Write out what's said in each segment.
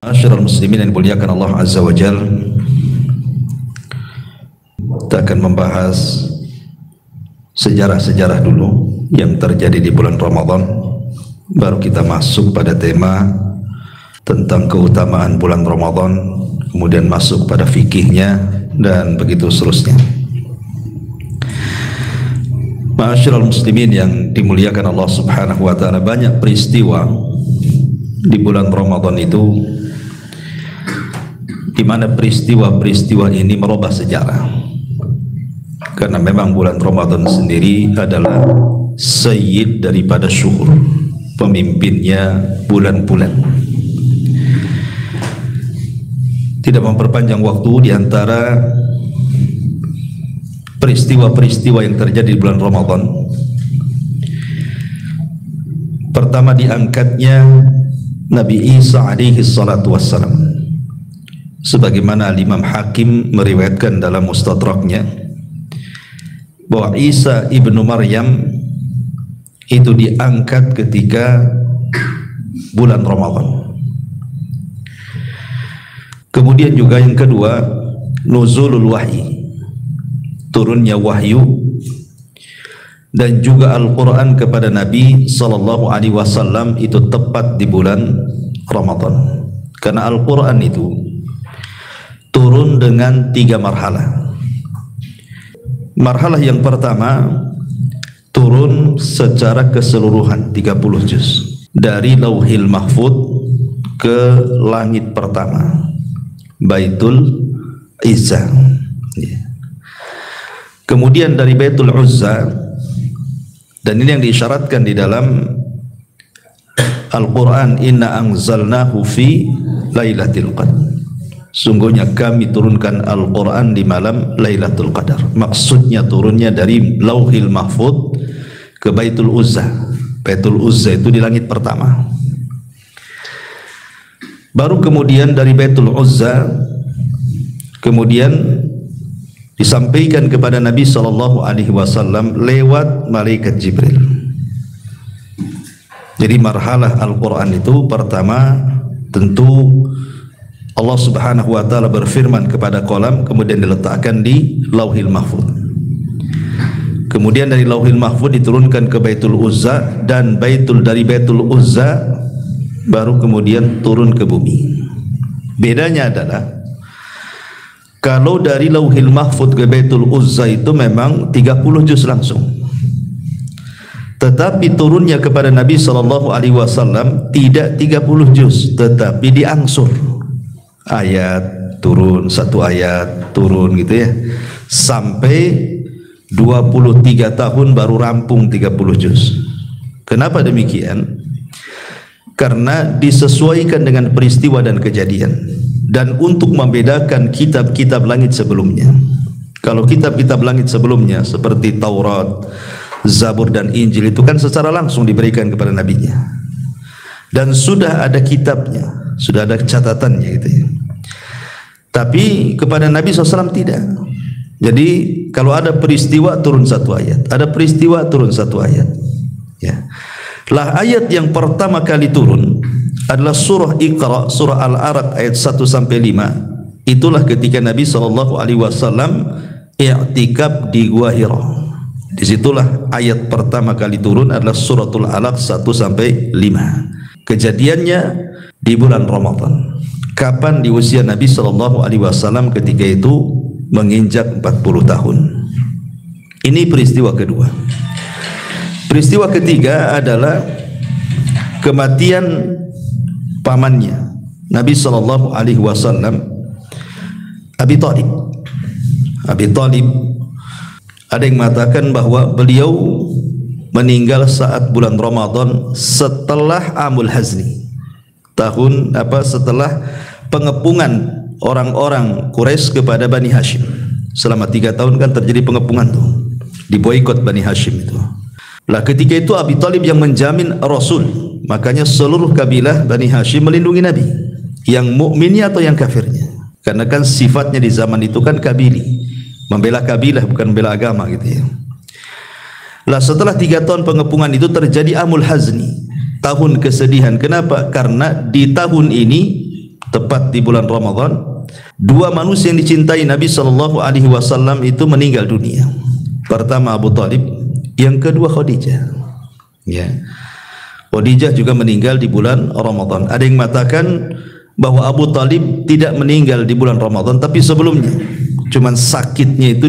Ma'asyiral muslimin yang dimuliakan Allah Azza wa Jalla, kita akan membahas sejarah-sejarah dulu yang terjadi di bulan Ramadan. Baru kita masuk pada tema tentang keutamaan bulan Ramadan, kemudian masuk pada fikihnya dan begitu seterusnya. Ma'asyiral muslimin yang dimuliakan Allah Subhanahu wa taala, banyak peristiwa di bulan Ramadan itu di mana peristiwa-peristiwa ini merubah sejarah. Karena memang bulan Ramadan sendiri adalah sayyid daripada syuhur, pemimpinnya bulan-bulan. Tidak memperpanjang waktu, di antara peristiwa-peristiwa yang terjadi di bulan Ramadan, pertama diangkatnya Nabi Isa alaihi salatu wassalam, sebagaimana Imam Hakim meriwayatkan dalam Mustadraknya bahwa Isa ibnu Maryam itu diangkat ketika bulan Ramadan. Kemudian juga yang kedua, nuzulul wahyi, turunnya wahyu, dan juga Al-Quran kepada Nabi sallallahu alaihi wasallam itu tepat di bulan Ramadan. Karena Al-Quran itu turun dengan 3 marhalah. Marhalah yang pertama turun secara keseluruhan 30 juz dari Lauhil Mahfud ke langit pertama, Baitul Izzah. Kemudian dari Baitul Uzza, dan ini yang diisyaratkan di dalam Al-Quran, inna anzalnahu fi lailatul qadar, sungguhnya kami turunkan Al-Quran di malam Lailatul Qadar. Maksudnya turunnya dari Lauhil Mahfud ke Baitul Uzza. Baitul Uzza itu di langit pertama. Baru kemudian dari Baitul Uzza kemudian disampaikan kepada Nabi sallallahu alaihi wasallam lewat malaikat Jibril. Jadi marhalah Al-Quran itu pertama tentu Allah Subhanahu wa taala berfirman kepada qalam, kemudian diletakkan di Lauhil Mahfud. Kemudian dari Lauhil Mahfud diturunkan ke Baitul Uzza, dan dari Baitul Uzza baru kemudian turun ke bumi. Bedanya adalah kalau dari Lauhil Mahfud ke Baitul Uzza itu memang 30 juz langsung. Tetapi turunnya kepada Nabi sallallahu alaihi wasallam tidak 30 juz, tetapi diangsur. Ayat turun, satu ayat turun gitu ya, sampai 23 tahun baru rampung 30 juz. Kenapa demikian? Karena disesuaikan dengan peristiwa dan kejadian, dan untuk membedakan kitab-kitab langit sebelumnya. Kalau kitab-kitab langit sebelumnya seperti Taurat, Zabur dan Injil itu kan secara langsung diberikan kepada nabinya, dan sudah ada kitabnya, sudah ada catatannya gitu ya. Tapi kepada Nabi SAW tidak. Jadi kalau ada peristiwa turun 1 ayat, ada peristiwa turun 1 ayat ya. Lah ayat yang pertama kali turun adalah surah Iqra, surah Al-Alaq ayat 1-5. Itulah ketika Nabi SAW i'tikaf di Gua Hira. Disitulah ayat pertama kali turun adalah suratul Alaq 1-5. Kejadiannya di bulan Ramadan. Kapan? Di usia Nabi SAW ketika itu menginjak 40 tahun. Ini peristiwa kedua. Peristiwa ketiga adalah kematian pamannya Nabi SAW, Abi Thalib. Abi Thalib, ada yang mengatakan bahwa beliau meninggal saat bulan Ramadan setelah Amul Hazni, setelah pengepungan orang-orang Quraisy kepada Bani Hashim. Selama 3 tahun kan terjadi pengepungan tuh, diboikot Bani Hashim itu. Lah ketika itu Abi Thalib yang menjamin Rasul, makanya seluruh kabilah Bani Hashim melindungi Nabi, yang mukminnya atau yang kafirnya. Karena kan sifatnya di zaman itu kan kabili, membela kabilah bukan membela agama gitu ya. Lah setelah 3 tahun pengepungan itu terjadi Amul Hazni, tahun kesedihan. Kenapa? Karena di tahun ini tepat di bulan Ramadan, dua manusia yang dicintai Nabi sallallahu alaihi wasallam itu meninggal dunia. Pertama Abu Talib, yang kedua Khadijah. Ya. Khadijah juga meninggal di bulan Ramadan. Ada yang mengatakan bahwa Abu Talib tidak meninggal di bulan Ramadan tapi sebelumnya. Cuman sakitnya itu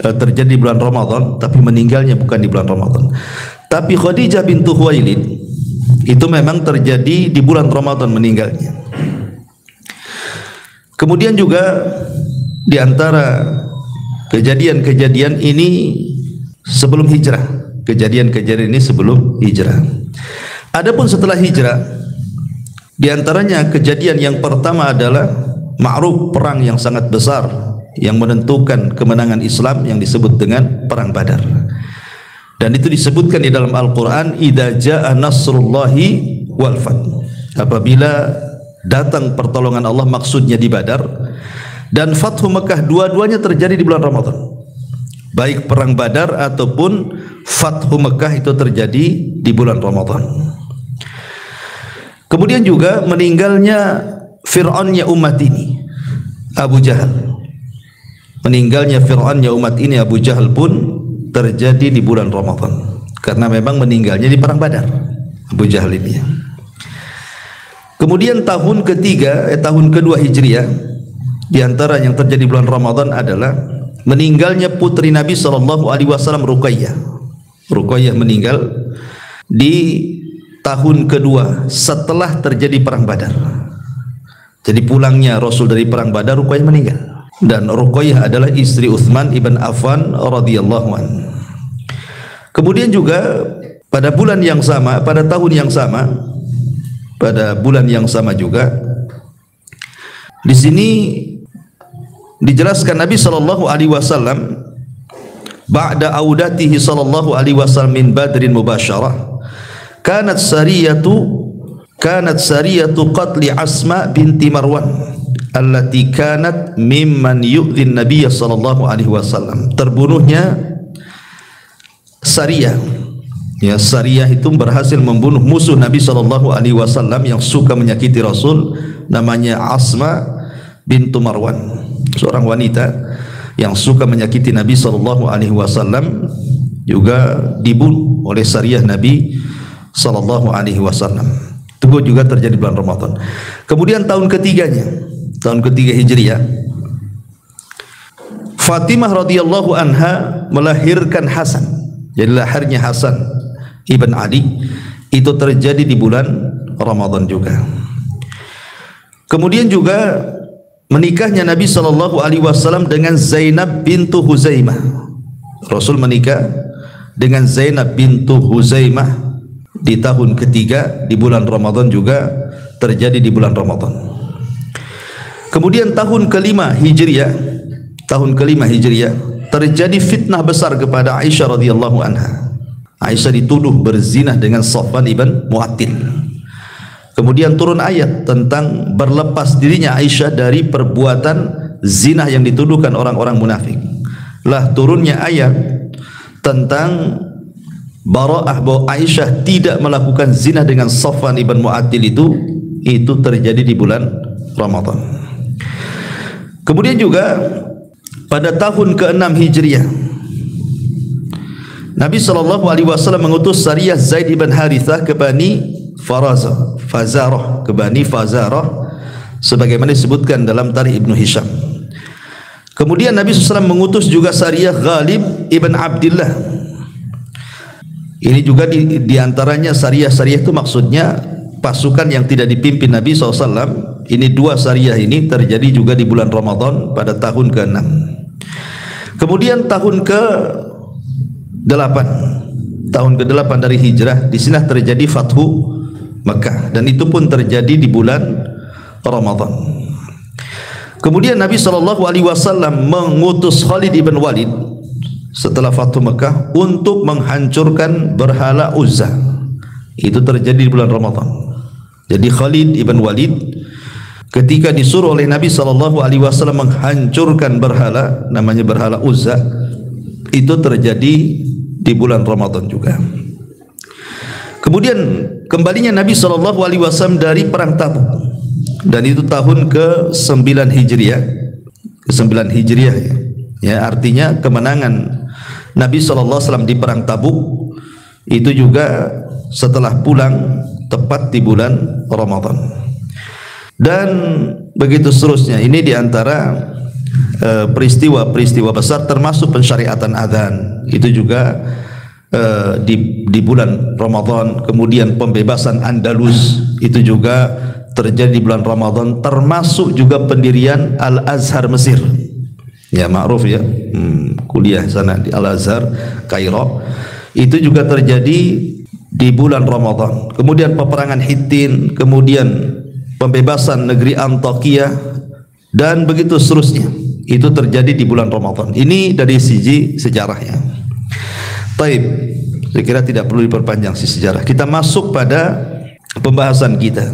terjadi di bulan Ramadan tapi meninggalnya bukan di bulan Ramadan. Tapi Khadijah bintu Khuwailid itu memang terjadi di bulan Ramadan meninggalnya. Kemudian juga di antara kejadian-kejadian ini sebelum hijrah. Kejadian-kejadian ini sebelum hijrah. Adapun setelah hijrah, di antaranya kejadian yang pertama adalah ma'ruf, perang yang sangat besar yang menentukan kemenangan Islam yang disebut dengan perang Badar. Dan itu disebutkan di dalam Al-Qur'an, idza jaa nasrullahi wal fath. Apabila datang pertolongan Allah, maksudnya di Badar dan Fathu Mekah, dua-duanya terjadi di bulan Ramadan. Baik perang Badar ataupun Fathu Mekah itu terjadi di bulan Ramadan. Kemudian juga meninggalnya Fir'aunnya umat ini, Abu Jahal. Meninggalnya Fir'aunnya umat ini, Abu Jahal, pun terjadi di bulan Ramadan karena memang meninggalnya di perang Badar, Abu Jahal ini. Kemudian tahun kedua Hijriah, di antara yang terjadi bulan Ramadan adalah meninggalnya putri Nabi sallallahu alaihi wasallam, Ruqayyah. Ruqayyah meninggal di tahun kedua setelah terjadi perang Badar. Jadi pulangnya Rasul dari perang Badar, Ruqayyah meninggal. Dan Ruqayyah adalah istri Utsman ibn Affan radhiyallahu anhu. Kemudian juga pada bulan yang sama, pada tahun yang sama, pada bulan yang sama juga, di sini dijelaskan Nabi sallallahu alaihi wasallam ba'da audatihi sallallahu alaihi wasallam min Badrin mubasyarah, kanat sariyatu qatli Asma binti Marwan allati kanat mimman yu'dhin Nabiy sallallahu alaihi wasallam. Terbunuhnya Sariyah. Ya, Sariyah itu berhasil membunuh musuh Nabi sallallahu alaihi wasallam yang suka menyakiti Rasul, namanya Asma bintu Marwan, seorang wanita yang suka menyakiti Nabi sallallahu alaihi wasallam, juga dibunuh oleh Sariyah Nabi sallallahu alaihi wasallam. Itu juga terjadi bulan Ramadan. Kemudian tahun ketiganya, tahun ketiga Hijriah, Fatimah radhiyallahu anha melahirkan Hasan. Jadi lahirnya Hasan ibn Ali itu terjadi di bulan Ramadan juga. Kemudian juga menikahnya Nabi sallallahu alaihi wasallam dengan Zainab bintu Huzaimah. Rasul menikah dengan Zainab bintu Huzaimah di tahun ketiga di bulan Ramadan, juga terjadi di bulan Ramadan. Kemudian tahun kelima Hijriah, terjadi fitnah besar kepada Aisyah radhiyallahu anha. Aisyah dituduh berzina dengan Safwan ibn Mu'attil. Kemudian turun ayat tentang berlepas dirinya Aisyah dari perbuatan zina yang dituduhkan orang-orang munafik. Lah turunnya ayat tentang bara'ah, bahwa Aisyah tidak melakukan zina dengan Safwan ibn Mu'attil itu terjadi di bulan Ramadan. Kemudian juga pada tahun ke-6 Hijriah, Nabi sallallahu alaihi wasallam mengutus Sariyah Zaid ibn Harithah ke Bani Fazarah, sebagaimana disebutkan dalam Tarikh Ibnu Hisham. Kemudian Nabi SAW mengutus juga Sariyah Ghalib ibn Abdillah. Ini juga di antaranya Sariyah itu maksudnya pasukan yang tidak dipimpin Nabi SAW. Ini dua Sariyah ini terjadi juga di bulan Ramadan pada tahun ke-6. Kemudian tahun ke-8 dari hijrah, di sini terjadi Fathu Mekah, dan itu pun terjadi di bulan Ramadan. Kemudian Nabi SAW mengutus Khalid ibn Walid setelah Fathu Mekah untuk menghancurkan berhala Uzza. Itu terjadi di bulan Ramadan. Jadi Khalid ibn Walid ketika disuruh oleh Nabi SAW menghancurkan berhala, namanya berhala Uzza, itu terjadi di bulan Ramadan juga. Kemudian kembalinya Nabi SAW dari perang Tabuk. dan itu tahun ke-9 Hijriah. Ke-9 Hijriah ya. Ya, artinya kemenangan Nabi SAW di perang Tabuk itu juga setelah pulang tepat di bulan Ramadan. Dan begitu seterusnya. Ini diantara peristiwa-peristiwa besar, termasuk pensyariatan adzan. Itu juga di bulan Ramadan. Kemudian pembebasan Andalus itu juga terjadi di bulan Ramadan, termasuk juga pendirian Al-Azhar Mesir. Ya, ma'ruf ya, kuliah sana di Al-Azhar Kairo, itu juga terjadi di bulan Ramadan. Kemudian peperangan Hittin, kemudian pembebasan negeri Antakya, dan begitu seterusnya. Itu terjadi di bulan Ramadan. Ini dari sisi sejarahnya. Taib, saya kira tidak perlu diperpanjang si sejarah. Kita masuk pada pembahasan kita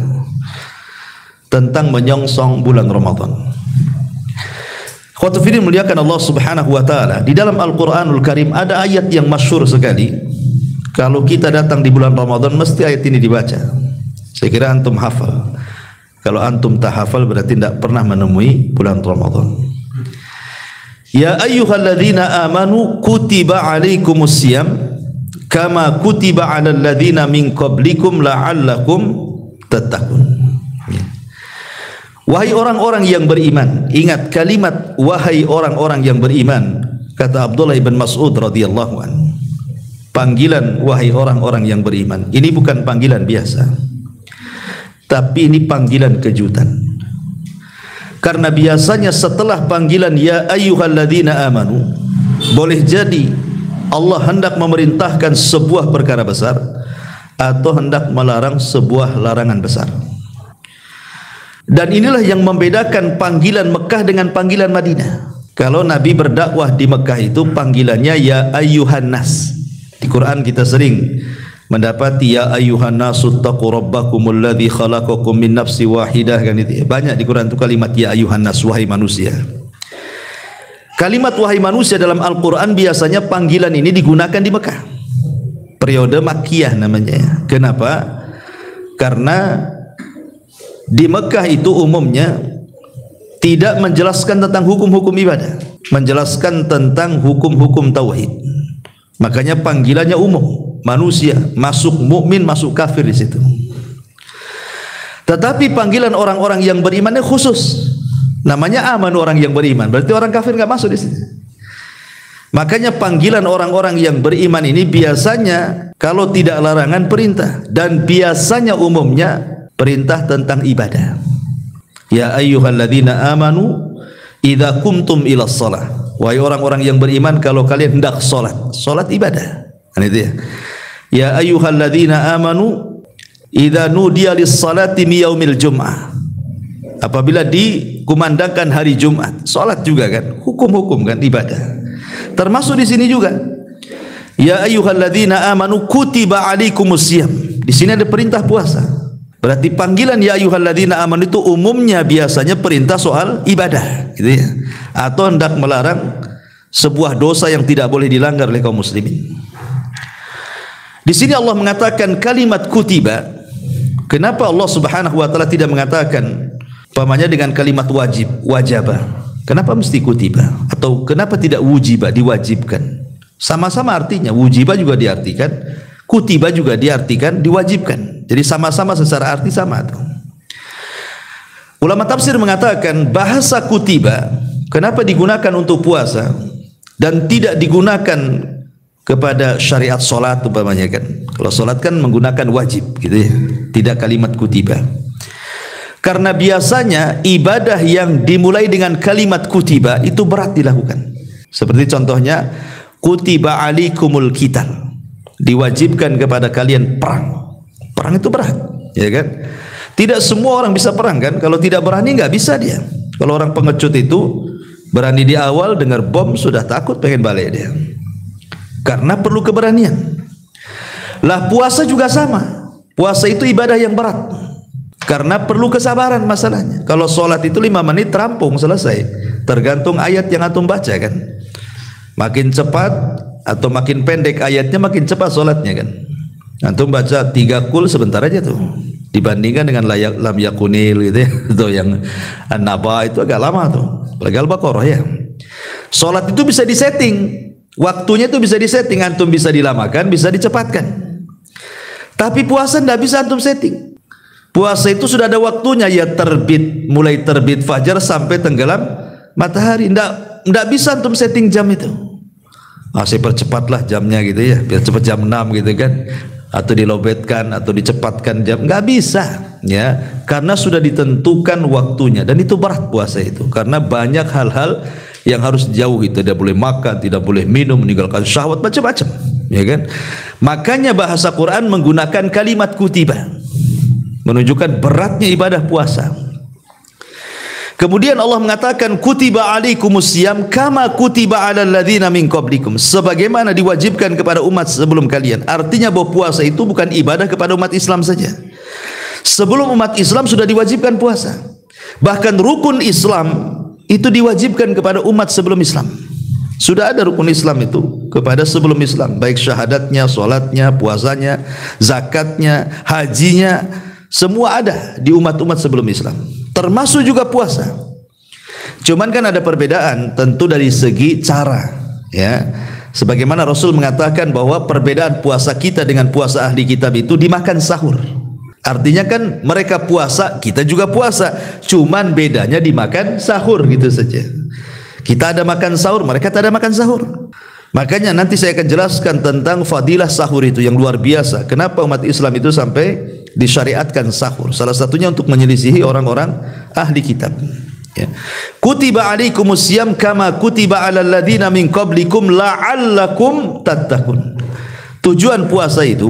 tentang menyongsong bulan Ramadan. Khotib ini muliakan Allah Subhanahu wa taala. Di dalam Al-Qur'anul Karim ada ayat yang masyhur sekali. Kalau kita datang di bulan Ramadan mesti ayat ini dibaca. Saya kira antum hafal. Kalau antum tak hafal berarti tidak pernah menemui bulan Ramadan. Ya ayyuhalladzina amanu kutiba alaikumusiyam kama kutiba alal ladzina min qablikum la'allakum tattaqun. Wahai orang-orang yang beriman, ingat kalimat wahai orang-orang yang beriman, kata Abdullah bin Mas'ud radhiyallahu anhu. Panggilan wahai orang-orang yang beriman ini bukan panggilan biasa, tapi ini panggilan kejutan. Karena biasanya setelah panggilan ya ayyuhalladzina amanu, boleh jadi Allah hendak memerintahkan sebuah perkara besar atau hendak melarang sebuah larangan besar. Dan inilah yang membedakan panggilan Mekah dengan panggilan Madinah. Kalau Nabi berdakwah di Mekah itu panggilannya ya ayyuhan nas. Di Quran kita sering mendapati ya ayyuhan nasu taqu rabbakumul ladzi khalaqakum min nafsi wahidah, kan itu. Banyak di Quran itu kalimat ya ayyuhan nas, wahai manusia. Kalimat wahai manusia dalam Al-Qur'an biasanya panggilan ini digunakan di Mekah. Periode Makkiyah namanya. Kenapa? Karena di Mekah itu umumnya tidak menjelaskan tentang hukum-hukum ibadah, menjelaskan tentang hukum-hukum tauhid. Makanya panggilannya umum, manusia, masuk mukmin, masuk kafir di situ. Tetapi panggilan orang-orang yang berimannya khusus. Namanya aman, orang yang beriman. Berarti orang kafir enggak masuk di situ. Makanya panggilan orang-orang yang beriman ini biasanya kalau tidak larangan perintah, dan biasanya umumnya perintah tentang ibadah. Ya ayyuhalladzina amanu idza qumtum ilas shalah. Wahai orang-orang yang beriman, kalau kalian hendak salat, salat ibadah. Kan itu ya. Ya ayyuhalladzina amanu idza nudiya lis-salati mi yaumil jum'ah. Apabila dikumandangkan hari Jumat, salat juga kan, hukum-hukum kan, ibadah. Termasuk di sini juga. Ya ayyuhalladzina amanu kutiba alaikumusiyam. Di sini ada perintah puasa. Berarti panggilan ya ayyuhalladzina amanu itu umumnya biasanya perintah soal ibadah, gitu ya. Atau hendak melarang sebuah dosa yang tidak boleh dilanggar oleh kaum muslimin. Di sini Allah mengatakan kalimat kutiba. Kenapa Allah Subhanahu wa taala tidak mengatakan umpamanya dengan kalimat wajib, wajaba? Kenapa mesti kutiba? Atau kenapa tidak wujiba, diwajibkan? Sama-sama artinya, wujiba juga diartikan, kutiba juga diartikan diwajibkan. Jadi sama-sama secara arti sama. Ulama tafsir mengatakan bahasa kutiba kenapa digunakan untuk puasa dan tidak digunakan kepada syariat solat umpamanya kan. Kalau solat kan menggunakan wajib gitu ya. Tidak kalimat kutiba. Karena biasanya ibadah yang dimulai dengan kalimat kutiba itu berat dilakukan. Seperti contohnya kutiba alikumul qital. Diwajibkan kepada kalian perang. Perang itu berat, ya kan? Tidak semua orang bisa perang kan? Kalau tidak berani nggak bisa dia. Kalau orang pengecut itu berani di awal, dengar bom sudah takut pengen balik dia. Karena perlu keberanian. Lah puasa juga sama. Puasa itu ibadah yang berat. Karena perlu kesabaran masalahnya. Kalau sholat itu 5 menit rampung selesai. Tergantung ayat yang antum baca kan. Makin cepat atau makin pendek ayatnya makin cepat sholatnya kan. Antum baca 3 kul sebentar aja tuh. dibandingkan dengan lam yakunil gitu ya. Itu yang An-Naba itu agak lama tuh. Apalagi Al-Baqarah ya. Salat itu bisa disetting, waktunya itu bisa disetting, antum bisa dilamakan, bisa dicepatkan. Tapi puasa tidak bisa antum setting. Puasa itu sudah ada waktunya, ya terbit, mulai terbit fajar sampai tenggelam matahari. Tidak bisa antum setting jam itu. Saya percepatlah jamnya gitu ya, biar cepat jam 6 gitu kan, atau dilobetkan atau dicepatkan jam, nggak bisa ya, karena sudah ditentukan waktunya. Dan itu berat puasa itu, karena banyak hal-hal yang harus jauh. Itu tidak boleh makan, tidak boleh minum, meninggalkan syahwat, macam-macam ya kan. Makanya bahasa Quran menggunakan kalimat kutiba, menunjukkan beratnya ibadah puasa. Kemudian Allah mengatakan kutiba alaikumusiyam kama kutiba alal ladzina min qablikum, sebagaimana diwajibkan kepada umat sebelum kalian. Artinya bahwa puasa itu bukan ibadah kepada umat Islam saja. Sebelum umat Islam sudah diwajibkan puasa. Bahkan rukun Islam itu diwajibkan kepada umat sebelum Islam. Sudah ada rukun Islam itu kepada sebelum Islam, baik syahadatnya, salatnya, puasanya, zakatnya, hajinya, semua ada di umat-umat sebelum Islam. Termasuk juga puasa. Cuman kan ada perbedaan tentu dari segi cara ya. Sebagaimana Rasul mengatakan bahwa perbedaan puasa kita dengan puasa ahli kitab itu dimakan sahur. Artinya kan mereka puasa, kita juga puasa, cuman bedanya dimakan sahur gitu saja. Kita ada makan sahur, mereka tak ada makan sahur. Makanya nanti saya akan jelaskan tentang fadilah sahur itu yang luar biasa. Kenapa umat Islam itu sampai disyariatkan sahur? Salah satunya untuk menyelisihi orang-orang ahli kitab ya. Kutiba alaikumusiyam kama kutiba alal ladzina min qablikum la'allakum tattaqun. Tujuan puasa itu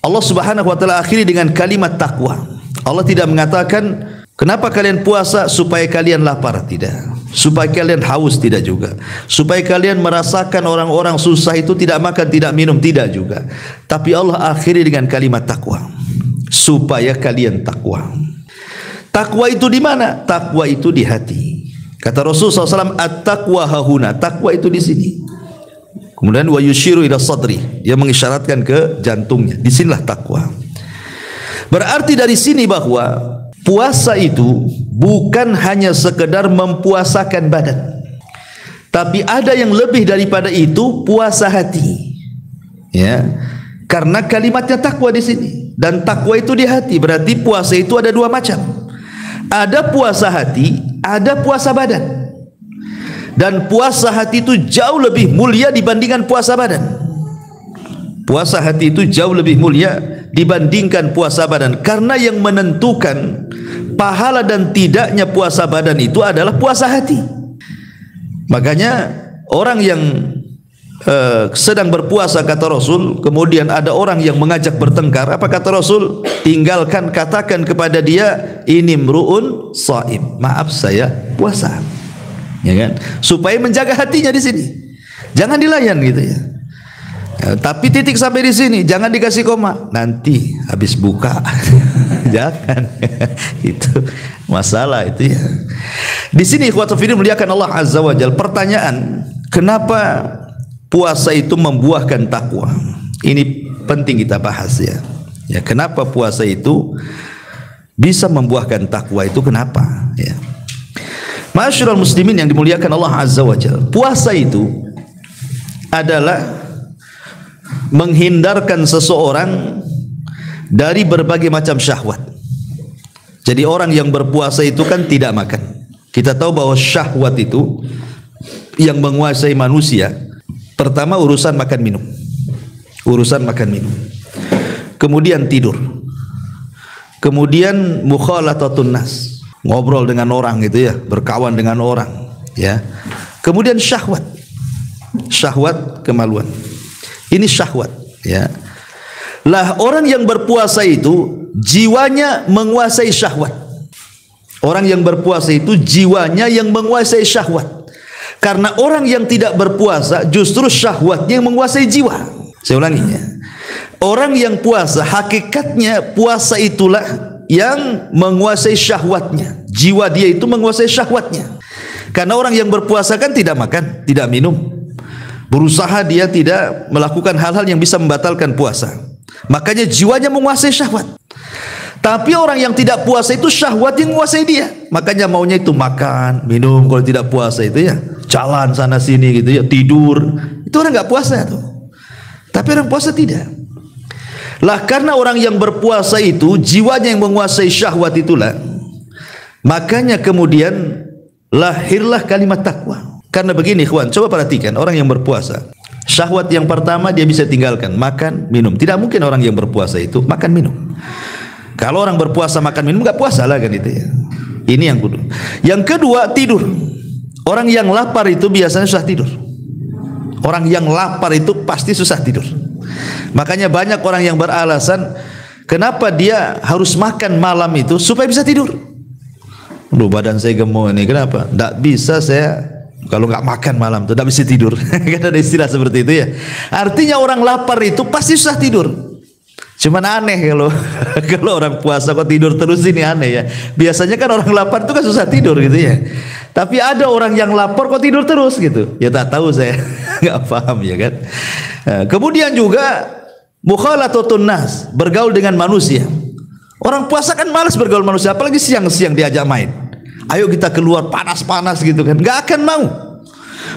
Allah Subhanahu wa taala akhiri dengan kalimat takwa. Allah tidak mengatakan kenapa kalian puasa supaya kalian lapar, tidak. Supaya kalian haus, tidak juga. Supaya kalian merasakan orang-orang susah itu tidak makan, tidak minum, tidak juga. Tapi Allah akhiri dengan kalimat takwa, supaya kalian takwa. Takwa itu di mana? Takwa itu di hati. Kata Rasulullah SAW, at-taqwa hahuna, takwa itu di sini. Kemudian wa yushiru ila sadri, dia mengisyaratkan ke jantungnya. Disinilah takwa. Berarti dari sini bahwa puasa itu bukan hanya sekedar mempuasakan badan, tapi ada yang lebih daripada itu, puasa hati. Ya, karena kalimatnya takwa di sini, dan takwa itu di hati. Berarti puasa itu ada dua macam. Ada puasa hati, ada puasa badan. Dan puasa hati itu jauh lebih mulia dibandingkan puasa badan. Puasa hati itu jauh lebih mulia dibandingkan puasa badan, karena yang menentukan pahala dan tidaknya puasa badan itu adalah puasa hati. Makanya orang yang sedang berpuasa, kata Rasul, kemudian ada orang yang mengajak bertengkar, apa kata Rasul? Tinggalkan, katakan kepada dia, ini mru'un shaim, maaf saya puasa, ya kan? Supaya menjaga hatinya di sini, jangan dilayan gitu ya. Tapi titik sampai di sini, jangan dikasih koma. Nanti habis buka, jangan. Itu masalah itu ya. Di sini ikhwatul fillah muliakan Allah Azza wa Jalla. Pertanyaan, kenapa puasa itu membuahkan takwa? Ini penting kita bahas ya. Ya, kenapa puasa itu bisa membuahkan takwa itu kenapa? Ya. Ma'asyiral muslimin yang dimuliakan Allah Azza wa Jalla. Puasa itu adalah menghindarkan seseorang dari berbagai macam syahwat. Jadi orang yang berpuasa itu kan tidak makan. Kita tahu bahwa syahwat itu yang menguasai manusia, pertama urusan makan minum. Urusan makan minum. Kemudian tidur. Kemudian mukhalatatun nas, ngobrol dengan orang gitu ya, berkawan dengan orang ya. Kemudian syahwat. Syahwat kemaluan. Ini syahwat ya. Lah orang yang berpuasa itu jiwanya menguasai syahwat. Orang yang berpuasa itu jiwanya yang menguasai syahwat. Karena orang yang tidak berpuasa justru syahwatnya yang menguasai jiwa. Saya ulangi ya. Orang yang puasa hakikatnya puasa itulah yang menguasai syahwatnya. Jiwa dia itu menguasai syahwatnya. Karena orang yang berpuasa kan tidak makan, tidak minum. Berusaha dia tidak melakukan hal-hal yang bisa membatalkan puasa. Makanya jiwanya menguasai syahwat. Tapi orang yang tidak puasa itu syahwat yang menguasai dia. Makanya maunya itu makan, minum. Kalau tidak puasa itu ya jalan sana sini gitu ya, tidur. Itu orang nggak puasa tuh. Tapi orang puasa tidak. Lah karena orang yang berpuasa itu jiwanya yang menguasai syahwat itulah. Makanya kemudian lahirlah kalimat takwa. Karena begini ikhwan, coba perhatikan orang yang berpuasa. Syahwat yang pertama dia bisa tinggalkan, makan, minum. Tidak mungkin orang yang berpuasa itu makan, minum. Kalau orang berpuasa makan, minum nggak puasa lah kan itu ya. Ini yang kedua. Yang kedua tidur. Orang yang lapar itu biasanya susah tidur. Orang yang lapar itu pasti susah tidur. Makanya banyak orang yang beralasan kenapa dia harus makan malam itu supaya bisa tidur. Aduh, badan saya gemuk ini, kenapa? Nggak bisa saya kalau nggak makan malam tuh nggak bisa tidur. Kan ada istilah seperti itu ya. Artinya orang lapar itu pasti susah tidur. Cuman aneh kalau orang puasa kok tidur terus, ini aneh ya. Biasanya kan orang lapar itu kan susah tidur gitu ya. Tapi ada orang yang lapar kok tidur terus gitu. Ya tak tahu saya, nggak paham ya kan. Kemudian juga mukhalathatun nas, bergaul dengan manusia. Orang puasa kan malas bergaul manusia, apalagi siang-siang diajak main. Ayo kita keluar panas-panas gitu kan, nggak akan mau.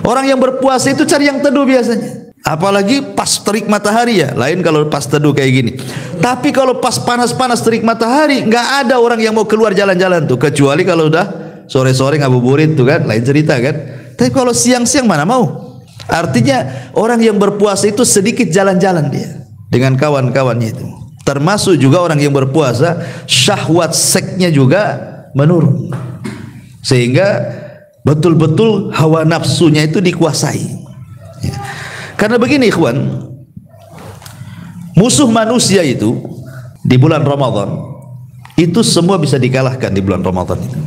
Orang yang berpuasa itu cari yang teduh biasanya. Apalagi pas terik matahari ya, lain kalau pas teduh kayak gini. Tapi kalau pas panas-panas terik matahari, nggak ada orang yang mau keluar jalan-jalan tuh, kecuali kalau udah sore-sore ngabuburit tuh kan, lain cerita kan. Tapi kalau siang-siang mana mau? Artinya orang yang berpuasa itu sedikit jalan-jalan dia dengan kawan-kawannya itu. Termasuk juga orang yang berpuasa, syahwat seksnya juga menurun. Sehingga betul-betul hawa nafsunya itu dikuasai. Ya. Karena begini ikhwan, musuh manusia itu di bulan Ramadan itu semua bisa dikalahkan di bulan Ramadan itu.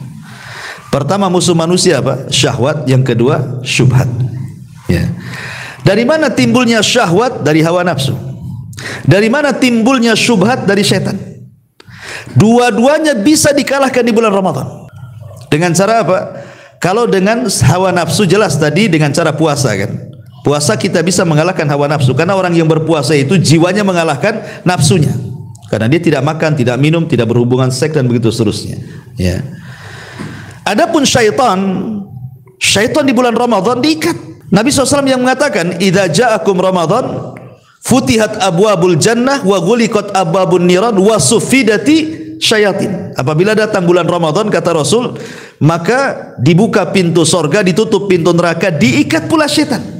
Pertama musuh manusia apa? Syahwat. Yang kedua syubhat. Ya. Dari mana timbulnya syahwat? Dari hawa nafsu. Dari mana timbulnya syubhat? Dari setan. Dua-duanya bisa dikalahkan di bulan Ramadan. Dengan cara apa? Kalau dengan hawa nafsu jelas tadi dengan cara puasa kan. Puasa kita bisa mengalahkan hawa nafsu karena orang yang berpuasa itu jiwanya mengalahkan nafsunya. Karena dia tidak makan, tidak minum, tidak berhubungan seks dan begitu seterusnya. Ya. Adapun syaitan di bulan Ramadan diikat. Nabi SAW yang mengatakan, "Idza ja'akum Ramadan futihat abwabul jannah wa ghuliqat abwabun niran wa suffidati syayatin." Apabila datang bulan Ramadan kata Rasul, maka dibuka pintu sorga, ditutup pintu neraka, diikat pula setan.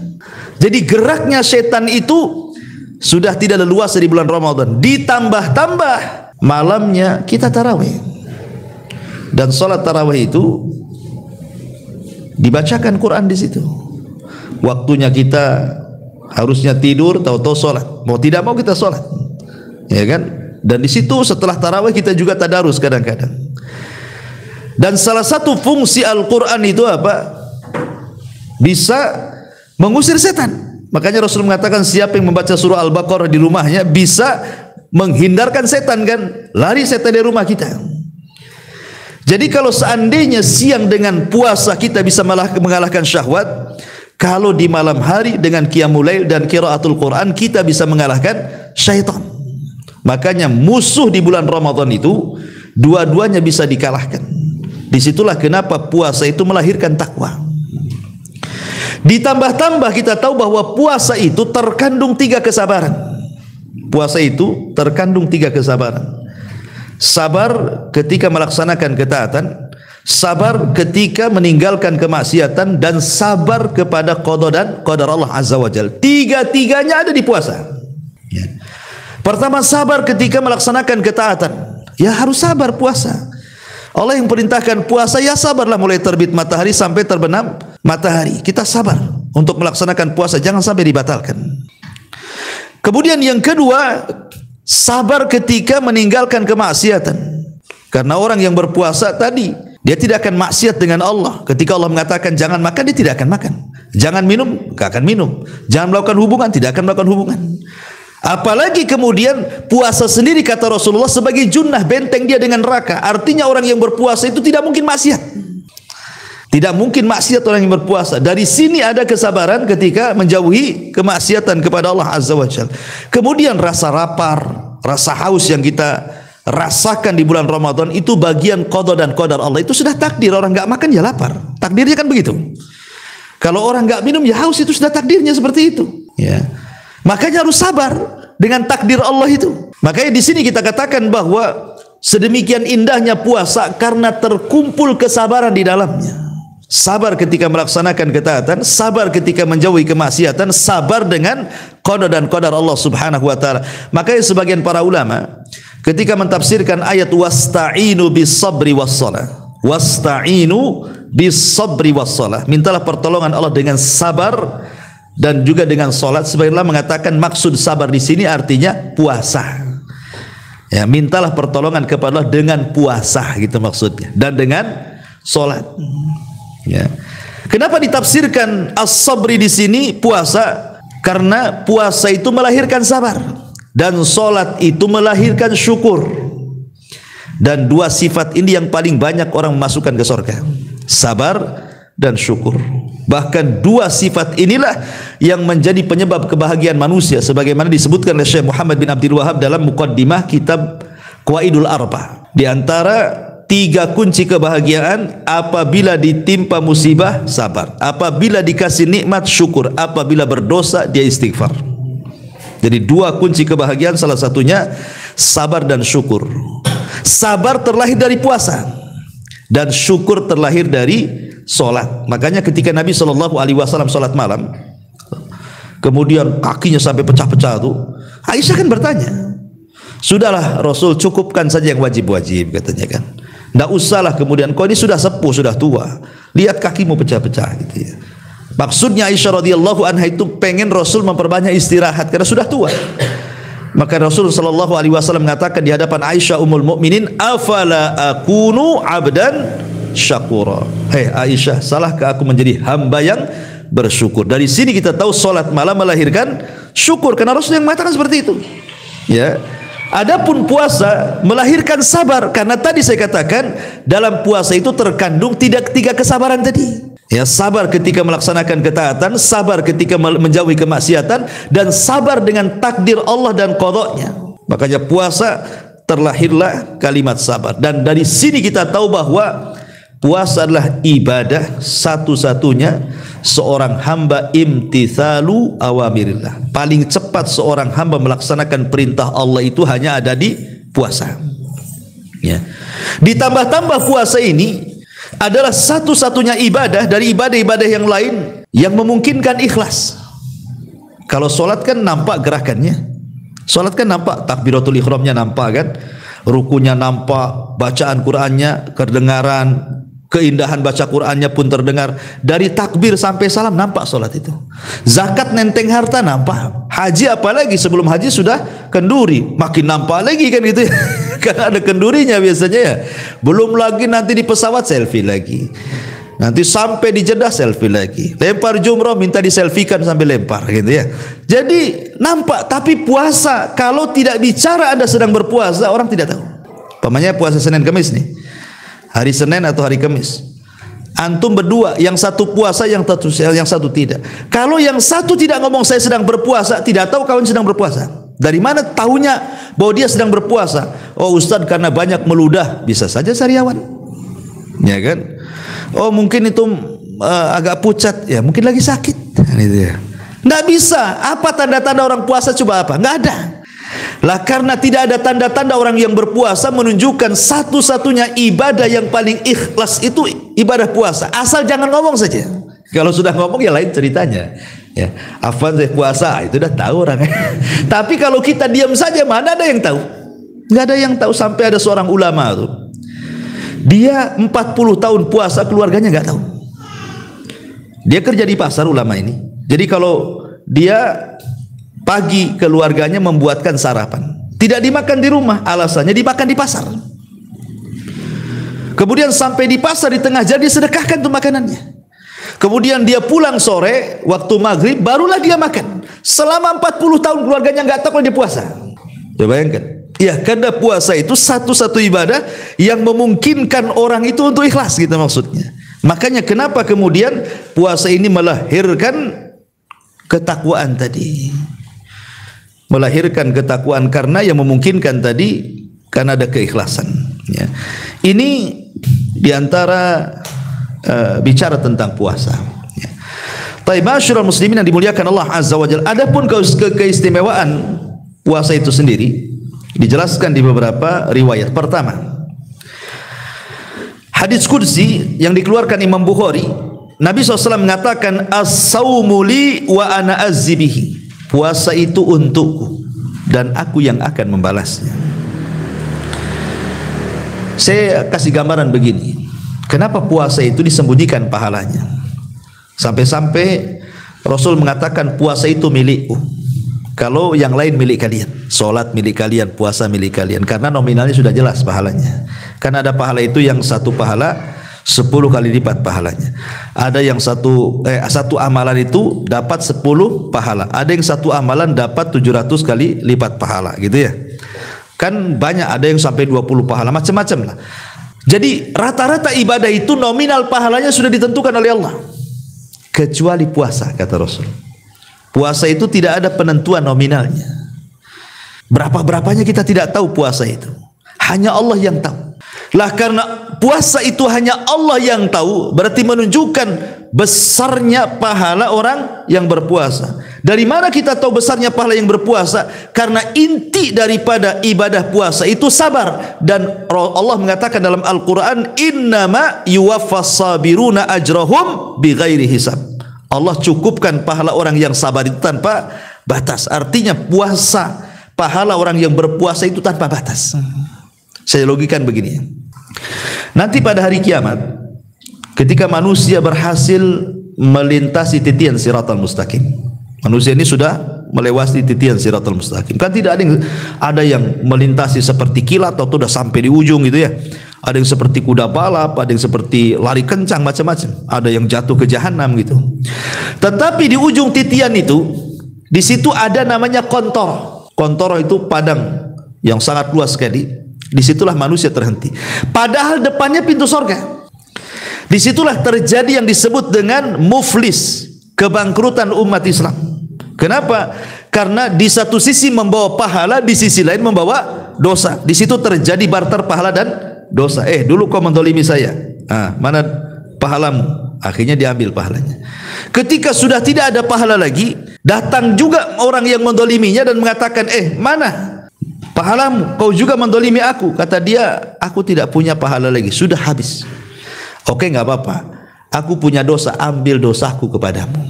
Jadi geraknya setan itu sudah tidak leluasa di bulan Ramadan. Ditambah-tambah malamnya kita tarawih. Dan salat tarawih itu dibacakan Quran di situ. Waktunya kita harusnya tidur, tahu-tahu salat. Mau tidak mau kita salat. Ya kan? Dan di situ setelah tarawih kita juga tadarus kadang-kadang. Dan salah satu fungsi Al-Quran itu apa? Bisa mengusir setan. Makanya Rasul mengatakan siapa yang membaca surah Al-Baqarah di rumahnya bisa menghindarkan setan kan. Lari setan dari rumah kita. Jadi kalau seandainya siang dengan puasa kita bisa mengalahkan syahwat, kalau di malam hari dengan qiyamul lail dan qiraatul Quran kita bisa mengalahkan syaitan. Makanya musuh di bulan Ramadan itu dua-duanya bisa dikalahkan. Disitulah kenapa puasa itu melahirkan takwa. Ditambah-tambah kita tahu bahwa puasa itu terkandung 3 kesabaran. Puasa itu terkandung 3 kesabaran. Sabar ketika melaksanakan ketaatan, sabar ketika meninggalkan kemaksiatan, dan sabar kepada qada dan qadar Allah Azza wa Jalla. Tiga-tiganya ada di puasa. Ya. Pertama, sabar ketika melaksanakan ketaatan. Ya harus sabar puasa. Allah yang perintahkan puasa, ya sabarlah mulai terbit matahari sampai terbenam matahari. Kita sabar untuk melaksanakan puasa, jangan sampai dibatalkan. Kemudian yang kedua, sabar ketika meninggalkan kemaksiatan. Karena orang yang berpuasa tadi, dia tidak akan maksiat dengan Allah. Ketika Allah mengatakan jangan makan, dia tidak akan makan. Jangan minum, tidak akan minum. Jangan melakukan hubungan, tidak akan melakukan hubungan. Apalagi kemudian puasa sendiri kata Rasulullah sebagai junnah, benteng dia dengan neraka. Artinya orang yang berpuasa itu tidak mungkin maksiat. Tidak mungkin maksiat orang yang berpuasa. Dari sini ada kesabaran ketika menjauhi kemaksiatan kepada Allah Azza wa Jalla. Kemudian rasa lapar, rasa haus yang kita rasakan di bulan Ramadan itu bagian qada dan qadar Allah. Itu sudah takdir. Orang nggak makan ya lapar. Takdirnya kan begitu. Kalau orang nggak minum ya haus, itu sudah takdirnya seperti itu. Ya. Makanya harus sabar dengan takdir Allah itu. Makanya di sini kita katakan bahwa sedemikian indahnya puasa karena terkumpul kesabaran di dalamnya. Sabar ketika melaksanakan ketaatan, sabar ketika menjauhi kemaksiatan, sabar dengan qada dan qadar Allah Subhanahu wa taala. Makanya sebagian para ulama ketika mentafsirkan ayat wasta'inu bis-sabri was-shalah. Wasta'inu bis-sabri was-shalah. Mintalah pertolongan Allah dengan sabar dan juga dengan salat. Sebagian ulama mengatakan maksud sabar di sini artinya puasa. Ya, mintalah pertolongan kepada Allah dengan puasa gitu maksudnya, dan dengan salat. Ya. Kenapa ditafsirkan as-sabri di sini puasa? Karena puasa itu melahirkan sabar dan salat itu melahirkan syukur. Dan dua sifat ini yang paling banyak orang memasukkan ke surga. Sabar dan syukur. Bahkan dua sifat inilah yang menjadi penyebab kebahagiaan manusia sebagaimana disebutkan oleh Syekh Muhammad bin Abdul Wahab dalam muqaddimah kitab Qawaidul Arba. Di antara tiga kunci kebahagiaan: apabila ditimpa musibah sabar, apabila dikasih nikmat syukur, apabila berdosa dia istighfar. Jadi dua kunci kebahagiaan, salah satunya sabar dan syukur. Sabar terlahir dari puasa dan syukur terlahir dari solat. Makanya ketika Nabi SAW solat malam, kemudian kakinya sampai pecah-pecah tuh, Aisyah kan bertanya, sudahlah Rasul, cukupkan saja yang wajib-wajib, katanya kan. Tidak usahlah kemudian, kau ini sudah sepuh, sudah tua, lihat kakimu pecah-pecah gitu ya. Maksudnya Aisyah radhiyallahu anha itu pengen Rasul memperbanyak istirahat karena sudah tua. Maka Rasul sallallahu alaihi wasallam mengatakan di hadapan Aisyah ummul mukminin, afala akunu abdan syakura. Hei Aisyah, salahkah aku menjadi hamba yang bersyukur? Dari sini kita tahu salat malam melahirkan syukur karena Rasul yang mengatakan seperti itu. Ya. Adapun puasa melahirkan sabar karena tadi saya katakan dalam puasa itu terkandung tiga kesabaran tadi. Ya, sabar ketika melaksanakan ketaatan, sabar ketika menjauhi kemaksiatan, dan sabar dengan takdir Allah dan qadanya. Makanya puasa terlahirlah kalimat sabar. Dan dari sini kita tahu bahwa puasa adalah ibadah satu-satunya seorang hamba imtithalu awamirillah. Paling cepat seorang hamba melaksanakan perintah Allah itu hanya ada di puasa. Ya. Ditambah-tambah puasa ini adalah satu-satunya ibadah dari ibadah-ibadah yang lain yang memungkinkan ikhlas. Kalau solat kan nampak gerakannya, solat kan nampak takbiratul ihramnya nampak kan, rukunya nampak, bacaan Qur'annya kedengaran, keindahan baca Qur'annya pun terdengar. Dari takbir sampai salam nampak solat itu. Zakat nenteng harta nampak. Haji apalagi sebelum haji sudah kenduri, makin nampak lagi kan gitu ya. Karena ada kendurinya biasanya ya. Belum lagi nanti di pesawat selfie lagi. Nanti sampai di Jeddah selfie lagi. Lempar jumroh minta diselfikan sampai lempar gitu ya. Jadi nampak, tapi puasa kalau tidak bicara Anda sedang berpuasa orang tidak tahu. Pamannya puasa Senin Kamis nih. Hari Senin atau hari Kamis. Antum berdua, yang satu puasa, yang satu tidak. Kalau yang satu tidak ngomong saya sedang berpuasa, tidak tahu kawan sedang berpuasa. Dari mana tahunya bahwa dia sedang berpuasa? Oh Ustaz, karena banyak meludah. Bisa saja sariawan, ya kan? Oh mungkin itu agak pucat, ya mungkin lagi sakit. Gitu ya. Nggak bisa. Apa tanda-tanda orang puasa? Coba apa? Nggak ada. Lah karena tidak ada tanda-tanda orang yang berpuasa menunjukkan satu-satunya ibadah yang paling ikhlas itu ibadah puasa. Asal jangan ngomong saja. Kalau sudah ngomong ya lain ceritanya. Ya, afwan saya puasa itu udah tahu orang. Tapi kalau kita diam saja mana ada yang tahu? Nggak ada yang tahu. Sampai ada seorang ulama tuh, dia 40 tahun puasa, keluarganya nggak tahu. Dia kerja di pasar ulama ini. Jadi kalau dia pagi keluarganya membuatkan sarapan, tidak dimakan di rumah, alasannya dimakan di pasar. Kemudian sampai di pasar di tengah jalan disedekahkan tuh makanannya. Kemudian dia pulang sore waktu maghrib barulah dia makan. Selama 40 tahun keluarganya nggak tahu kalau dia puasa. Coba bayangkan. Ya, karena puasa itu satu-satu ibadah yang memungkinkan orang itu untuk ikhlas gitu maksudnya. Makanya kenapa kemudian puasa ini melahirkan ketakwaan tadi. Melahirkan ketakwaan karena yang memungkinkan tadi karena ada keikhlasan. Ya. Ini diantara bicara tentang puasa. Ya. Taib masyarul muslimin yang dimuliakan Allah Azza wa Jalla. Adapun keistimewaan puasa itu sendiri dijelaskan di beberapa riwayat. Pertama, hadis qudsi yang dikeluarkan Imam Bukhari, Nabi SAW mengatakan as-saumu li wa ana azzibihi. Puasa itu untukku dan aku yang akan membalasnya. Saya kasih gambaran begini. Kenapa puasa itu disembunyikan pahalanya? Sampai-sampai Rasul mengatakan puasa itu milikku. Kalau yang lain milik kalian, solat milik kalian, puasa milik kalian. Karena nominalnya sudah jelas pahalanya. Karena ada pahala itu yang satu pahala 10 kali lipat pahalanya. Ada yang satu amalan itu dapat 10 pahala. Ada yang satu amalan dapat 700 kali lipat pahala, gitu ya. Kan banyak, ada yang sampai 20 pahala, macam-macam lah. Jadi rata-rata ibadah itu nominal pahalanya sudah ditentukan oleh Allah. Kecuali puasa, kata Rasul. Puasa itu tidak ada penentuan nominalnya. Berapa-berapanya kita tidak tahu puasa itu. Hanya Allah yang tahu. Lah karena puasa itu hanya Allah yang tahu, berarti menunjukkan besarnya pahala orang yang berpuasa. Dari mana kita tahu besarnya pahala yang berpuasa? Karena inti daripada ibadah puasa itu sabar. Dan Allah mengatakan dalam Al-Quran, innama yuwaffas sabiruna ajrahum bighairi hisab. Allah cukupkan pahala orang yang sabar itu tanpa batas. Artinya puasa, pahala orang yang berpuasa itu tanpa batas. Saya logikan begini. Nanti pada hari kiamat, ketika manusia berhasil melintasi titian siratal mustaqim, manusia ini sudah melewati titian siratal mustaqim. Kan tidak ada yang melintasi seperti kilat atau sudah sampai di ujung gitu ya. Ada yang seperti kuda balap, ada yang seperti lari kencang, macam-macam. Ada yang jatuh ke jahanam gitu. Tetapi di ujung titian itu, di situ ada namanya kontor. Kontor itu padang yang sangat luas sekali. Disitulah manusia terhenti. Padahal depannya pintu sorga. Disitulah terjadi yang disebut dengan muflis, kebangkrutan umat Islam. Kenapa? Karena di satu sisi membawa pahala, di sisi lain membawa dosa. Di situ terjadi barter pahala dan dosa. Dulu kau mendolimi saya. Mana pahalamu? Akhirnya diambil pahalanya. Ketika sudah tidak ada pahala lagi, datang juga orang yang mendoliminya dan mengatakan, mana pahalamu? Kau juga mendolimi aku. Kata dia, aku tidak punya pahala lagi, sudah habis. Oke, nggak apa-apa, aku punya dosa, ambil dosaku kepadamu.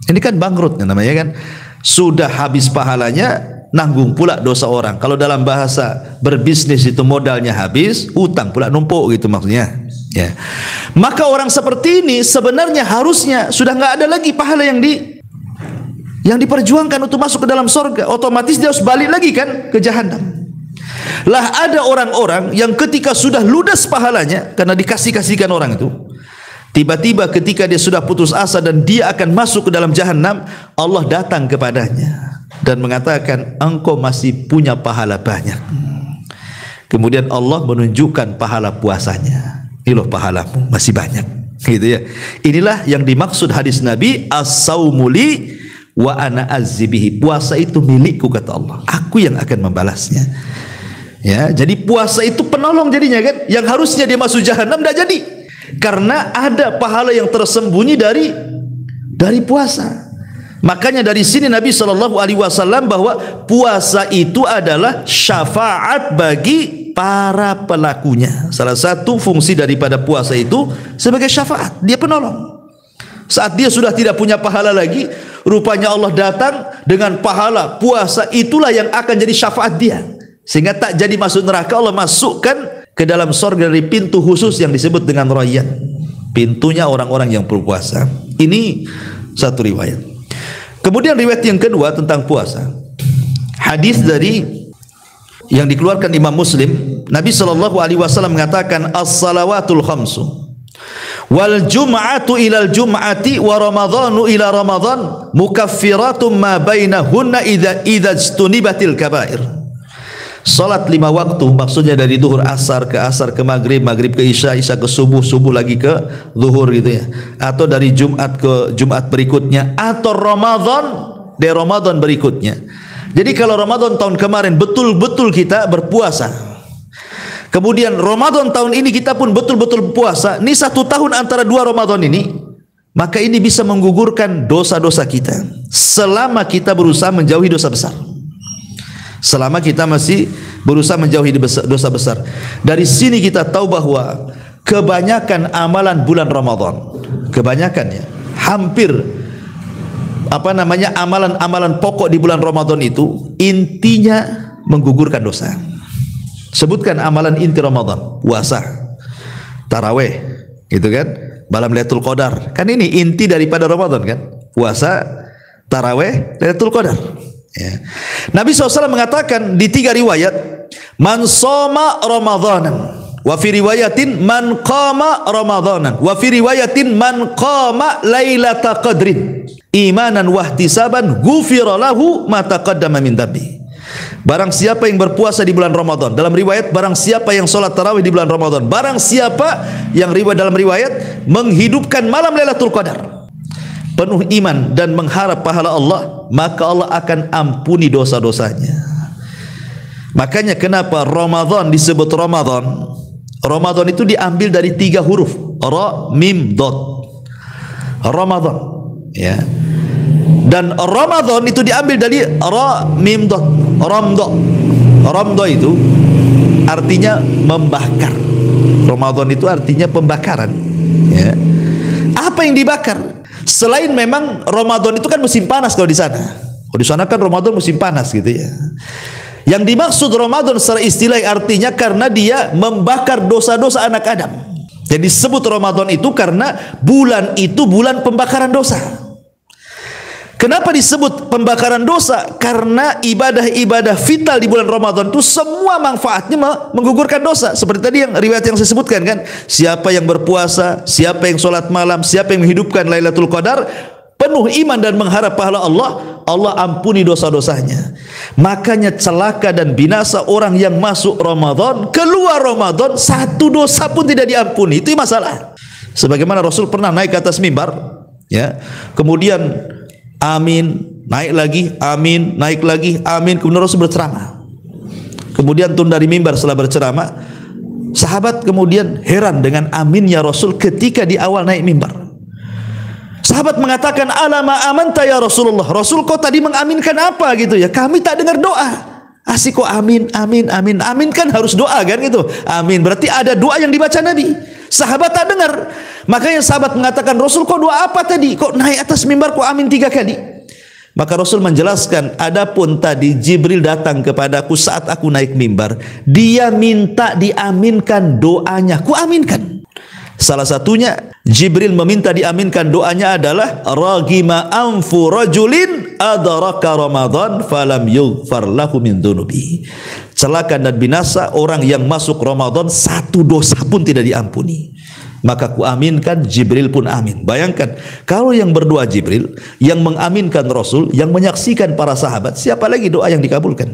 Ini kan bangkrut namanya kan. Sudah habis pahalanya, nanggung pula dosa orang. Kalau dalam bahasa berbisnis itu modalnya habis, utang pula numpuk gitu maksudnya. Ya. Maka orang seperti ini sebenarnya harusnya sudah nggak ada lagi pahala yang diperjuangkan untuk masuk ke dalam surga. Otomatis dia harus balik lagi kan ke jahanam. Lah ada orang-orang yang ketika sudah ludas pahalanya karena dikasih-kasihkan orang itu, tiba-tiba ketika dia sudah putus asa dan dia akan masuk ke dalam jahanam, Allah datang kepadanya dan mengatakan, engkau masih punya pahala banyak. Kemudian Allah menunjukkan pahala puasanya. Ini loh pahalamu masih banyak, gitu ya. Inilah yang dimaksud hadis Nabi, as-saumu li wa ana azzibihi. Puasa itu milikku, kata Allah, aku yang akan membalasnya. Ya, jadi puasa itu penolong jadinya kan. Yang harusnya dia masuk jahanam tidak jadi, karena ada pahala yang tersembunyi dari puasa. Makanya dari sini Nabi SAW bahwa puasa itu adalah syafaat bagi para pelakunya. Salah satu fungsi daripada puasa itu sebagai syafaat, dia penolong. Saat dia sudah tidak punya pahala lagi, rupanya Allah datang dengan pahala puasa, itulah yang akan jadi syafaat dia, sehingga tak jadi masuk neraka. Allah masukkan ke dalam surga dari pintu khusus yang disebut dengan Rayyan, pintunya orang-orang yang berpuasa. Ini satu riwayat. Kemudian riwayat yang kedua tentang puasa, hadis dari yang dikeluarkan Imam Muslim, Nabi SAW mengatakan, as-salawatul khamsu wal jum'atu ilal jum'ati wa ramadhanu ila ramadhan mukaffiratun ma bainahunna idza ijtunibatil kabair. Salat 5 waktu, maksudnya dari duhur asar ke maghrib, maghrib ke isya, isya ke subuh, subuh lagi ke zuhur gitu ya, atau dari Jumat ke Jumat berikutnya, atau Ramadan dari Ramadan berikutnya. Jadi kalau Ramadan tahun kemarin betul-betul kita berpuasa, kemudian Ramadan tahun ini kita pun betul-betul puasa, ini 1 tahun antara 2 Ramadan ini, maka ini bisa menggugurkan dosa-dosa kita selama kita berusaha menjauhi dosa besar. Selama kita masih berusaha menjauhi dosa besar. Dari sini kita tahu bahwa kebanyakan amalan bulan Ramadan, kebanyakannya, hampir amalan-amalan pokok di bulan Ramadan itu intinya menggugurkan dosa. Sebutkan amalan inti Ramadan, puasa, taraweh, gitu kan, malam Lailatul Qadar. Kan ini inti daripada Ramadan kan, puasa, taraweh, Lailatul Qadar. Ya. Nabi SAW mengatakan di 3 riwayat, man shoma Ramadanan, wa fi riwayatin man qama Ramadanan, wa fi riwayatin man qama Lailatul Qadrin imanan wahtisaban ghufira lahu ma taqaddama min dhanbi. Barang siapa yang berpuasa di bulan Ramadan, dalam riwayat barang siapa yang sholat tarawih di bulan Ramadan, barang siapa yang dalam riwayat menghidupkan malam Lailatul Qadar penuh iman dan mengharap pahala Allah, maka Allah akan ampuni dosa-dosanya. Makanya kenapa Ramadan disebut Ramadan? Ramadan itu diambil dari 3 huruf, ra mim dot. Ramadan, ya. Dan Ramadan itu diambil dari ra mim dot, ramdo. Ramdo itu artinya membakar. Ramadan itu artinya pembakaran, ya. Apa yang dibakar? Selain memang Ramadan itu kan musim panas kalau di sana. Kalau di sana kan Ramadan musim panas gitu ya. Yang dimaksud Ramadan secara istilah artinya karena dia membakar dosa-dosa anak Adam. Jadi disebut Ramadan itu karena bulan itu bulan pembakaran dosa. Kenapa disebut pembakaran dosa? Karena ibadah-ibadah vital di bulan Ramadan itu semua manfaatnya menggugurkan dosa. Seperti tadi yang riwayat yang saya sebutkan kan, siapa yang berpuasa, siapa yang sholat malam, siapa yang menghidupkan Lailatul Qadar, penuh iman dan mengharap pahala Allah, Allah ampuni dosa-dosanya. Makanya celaka dan binasa orang yang masuk Ramadan, keluar Ramadan, 1 dosa pun tidak diampuni. Itu masalah. Sebagaimana Rasul pernah naik ke atas mimbar, ya, kemudian amin, naik lagi, amin, naik lagi, amin. Kemudian Rasul berceramah. Kemudian turun dari mimbar setelah berceramah. Sahabat kemudian heran dengan aminnya Rasul ketika di awal naik mimbar. Sahabat mengatakan, alama amanta ya Rasulullah. Rasul kok tadi mengaminkan apa gitu ya? Kami tak dengar doa. Asik kok amin, amin, amin. Amin kan harus doa kan gitu. Amin berarti ada doa yang dibaca Nabi. Sahabat tak dengar. Makanya sahabat mengatakan, Rasul kok doa apa tadi? Kok naik atas mimbar kok amin 3 kali? Maka Rasul menjelaskan, adapun tadi Jibril datang kepadaku saat aku naik mimbar, dia minta diaminkan doanya, ku aminkan. Salah satunya Jibril meminta diaminkan doanya adalah ragima anfu rajulin adraka Ramadan falam yughfar lahu min dzunubi. Celaka dan binasa orang yang masuk Ramadan 1 dosa pun tidak diampuni. Maka ku aminkan, Jibril pun amin. Bayangkan kalau yang berdoa Jibril, yang mengaminkan Rasul, yang menyaksikan para sahabat, siapa lagi doa yang dikabulkan?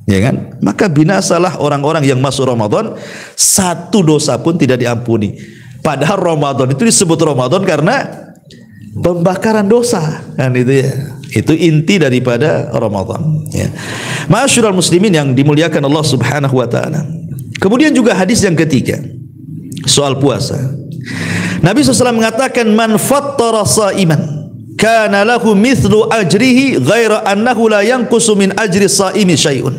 Ya kan? Maka binasalah orang-orang yang masuk Ramadan 1 dosa pun tidak diampuni. Padahal Ramadan itu disebut Ramadan karena pembakaran dosa, kan itu ya. Itu inti daripada Ramadan, ya. Ma'asyiral muslimin yang dimuliakan Allah Subhanahu wa taala. Kemudian juga hadis yang ketiga soal puasa. Nabi SAW mengatakan, man fattara sha'iman kana lahu mithlu ajrihi ghaira annahu la yanqusu min ajri sha'imi syai'un.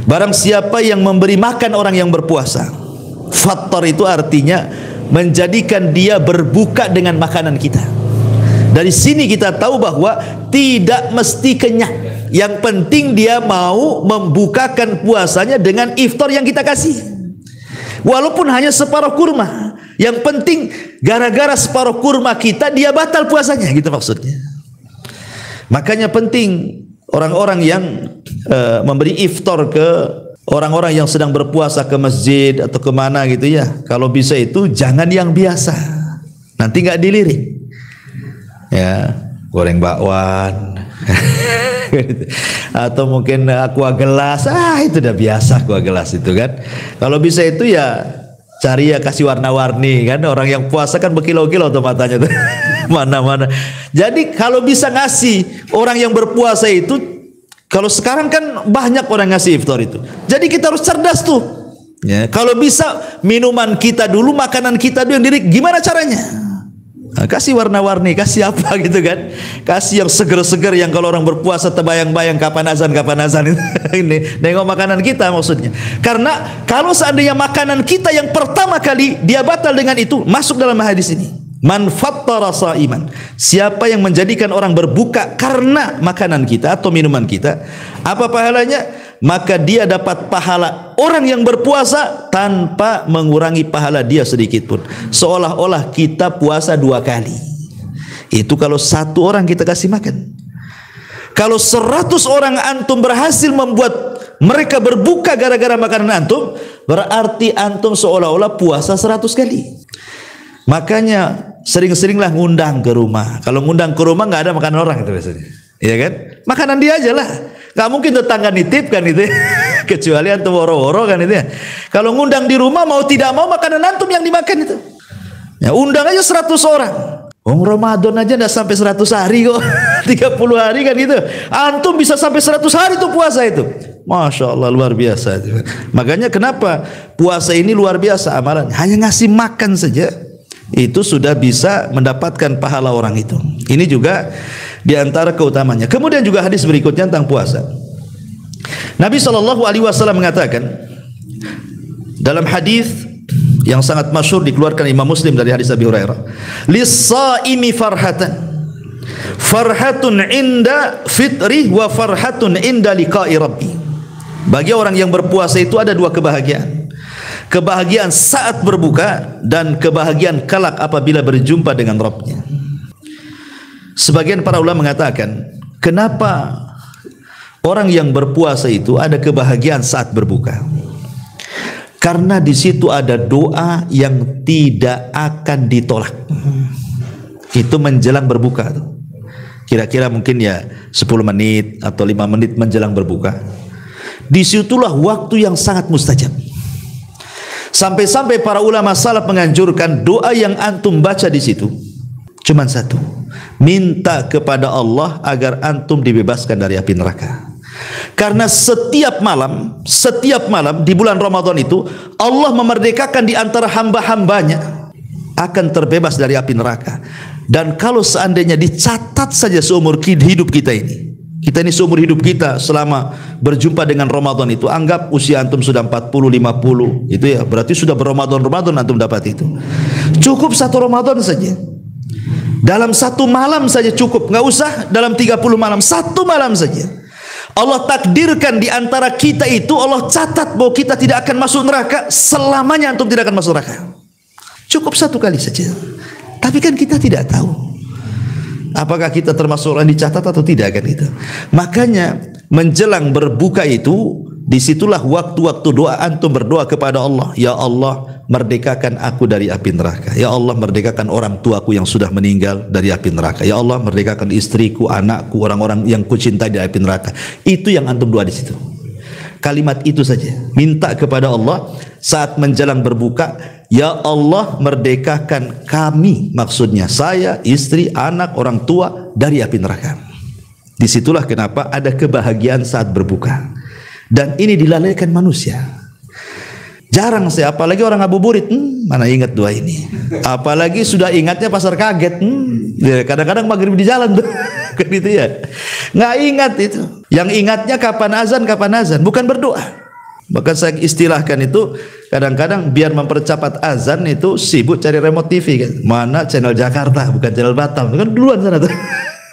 Barang siapa yang memberi makan orang yang berpuasa, fattar itu artinya menjadikan dia berbuka dengan makanan kita. Dari sini kita tahu bahwa tidak mesti kenyang. Yang penting dia mau membukakan puasanya dengan iftar yang kita kasih. Walaupun hanya separuh kurma, yang penting gara-gara separuh kurma kita dia batal puasanya, gitu maksudnya. Makanya penting orang-orang yang memberi iftar ke orang-orang yang sedang berpuasa ke masjid atau kemana gitu ya, kalau bisa itu jangan yang biasa, nanti nggak dilirik ya, goreng bakwan atau mungkin aqua gelas, itu udah biasa aqua gelas itu kan. Kalau bisa itu ya cari ya kasih warna-warni kan, orang yang puasa kan berkilau-kilau tuh matanya tuh mana-mana. Jadi kalau bisa ngasih orang yang berpuasa itu, kalau sekarang kan banyak orang ngasih iftar itu, jadi kita harus cerdas tuh Ya, kalau bisa minuman kita dulu, makanan kita dulu yang diri, gimana caranya? Nah, kasih warna-warni, kasih apa gitu kan? Kasih yang seger-seger, yang kalau orang berpuasa terbayang-bayang kapan azan ini nengok makanan kita maksudnya. Karena kalau seandainya makanan kita yang pertama kali dia batal dengan itu, masuk dalam hadis ini. Man fattara sha'iman, siapa yang menjadikan orang berbuka karena makanan kita atau minuman kita, apa pahalanya? Maka dia dapat pahala orang yang berpuasa tanpa mengurangi pahala dia sedikit pun. Seolah-olah kita puasa 2 kali. Itu kalau 1 orang kita kasih makan. Kalau 100 orang antum berhasil membuat mereka berbuka gara-gara makanan antum, berarti antum seolah-olah puasa 100 kali. Makanya sering-seringlah ngundang ke rumah. Kalau ngundang ke rumah nggak ada makanan orang itu biasanya, iya kan? Makanan dia aja lah. Nggak mungkin tetangga nitip kan itu, kecuali antum woro-woro kan itu ya. Kalau ngundang di rumah mau tidak mau makanan antum yang dimakan itu. Ya undang aja 100 orang. Ramadan aja nggak sampai 100 hari kok, 30 hari kan gitu. Antum bisa sampai 100 hari tuh puasa itu. Masya Allah, luar biasa. Makanya kenapa puasa ini luar biasa amalan. Hanya ngasih makan saja itu sudah bisa mendapatkan pahala orang itu. Ini juga di antara keutamanya. Kemudian juga hadis berikutnya tentang puasa. Nabi SAW mengatakan dalam hadis yang sangat masyhur dikeluarkan Imam Muslim dari hadis Abi Hurairah, lis-shaimi farhatun inda fitri wa farhatun inda liqa'i rabbi. Bagi orang yang berpuasa itu ada 2 kebahagiaan. Kebahagiaan saat berbuka dan kebahagiaan kelak apabila berjumpa dengan Rabbnya. Sebagian para ulama mengatakan, kenapa orang yang berpuasa itu ada kebahagiaan saat berbuka? Karena di situ ada doa yang tidak akan ditolak. Itu menjelang berbuka. Kira-kira mungkin ya 10 menit atau 5 menit menjelang berbuka. Disitulah waktu yang sangat mustajab. Sampai-sampai para ulama salaf menganjurkan doa yang antum baca di situ cuman 1, minta kepada Allah agar antum dibebaskan dari api neraka. Karena setiap malam di bulan Ramadan itu Allah memerdekakan di antara hamba-hambanya akan terbebas dari api neraka. Dan kalau seandainya dicatat saja seumur hidup kita ini seumur hidup kita selama berjumpa dengan Ramadan itu, anggap usia antum sudah 40, 50 itu ya, berarti sudah berRamadan antum dapat itu. Cukup 1 Ramadan saja, dalam 1 malam saja cukup, nggak usah dalam 30 malam, 1 malam saja Allah takdirkan di antara kita itu, Allah catat bahwa kita tidak akan masuk neraka, selamanya antum tidak akan masuk neraka. Cukup 1 kali saja. Tapi kan kita tidak tahu apakah kita termasuk orang dicatat atau tidak kan itu. Makanya menjelang berbuka itu, disitulah waktu-waktu doa antum berdoa kepada Allah. Ya Allah, merdekakan aku dari api neraka. Ya Allah, merdekakan orang tuaku yang sudah meninggal dari api neraka. Ya Allah, merdekakan istriku, anakku, orang-orang yang kucintai dari api neraka. Itu yang antum doa di situ. Kalimat itu saja. Minta kepada Allah saat menjelang berbuka. Ya Allah, merdekakan kami, maksudnya saya, istri, anak, orang tua dari api neraka. Disitulah kenapa ada kebahagiaan saat berbuka. Dan ini dilalaikan manusia. Jarang saya, apalagi orang ngabuburit, mana ingat doa ini. Apalagi sudah ingatnya pasar kaget. Kadang-kadang maghrib di jalan tuh. Gitu ya. Nggak ingat itu. Yang ingatnya kapan azan, bukan berdoa. Bahkan saya istilahkan itu, kadang-kadang biar mempercepat azan itu sibuk cari remote TV kan. Mana channel Jakarta, bukan channel Batam. Itu kan duluan sana tuh.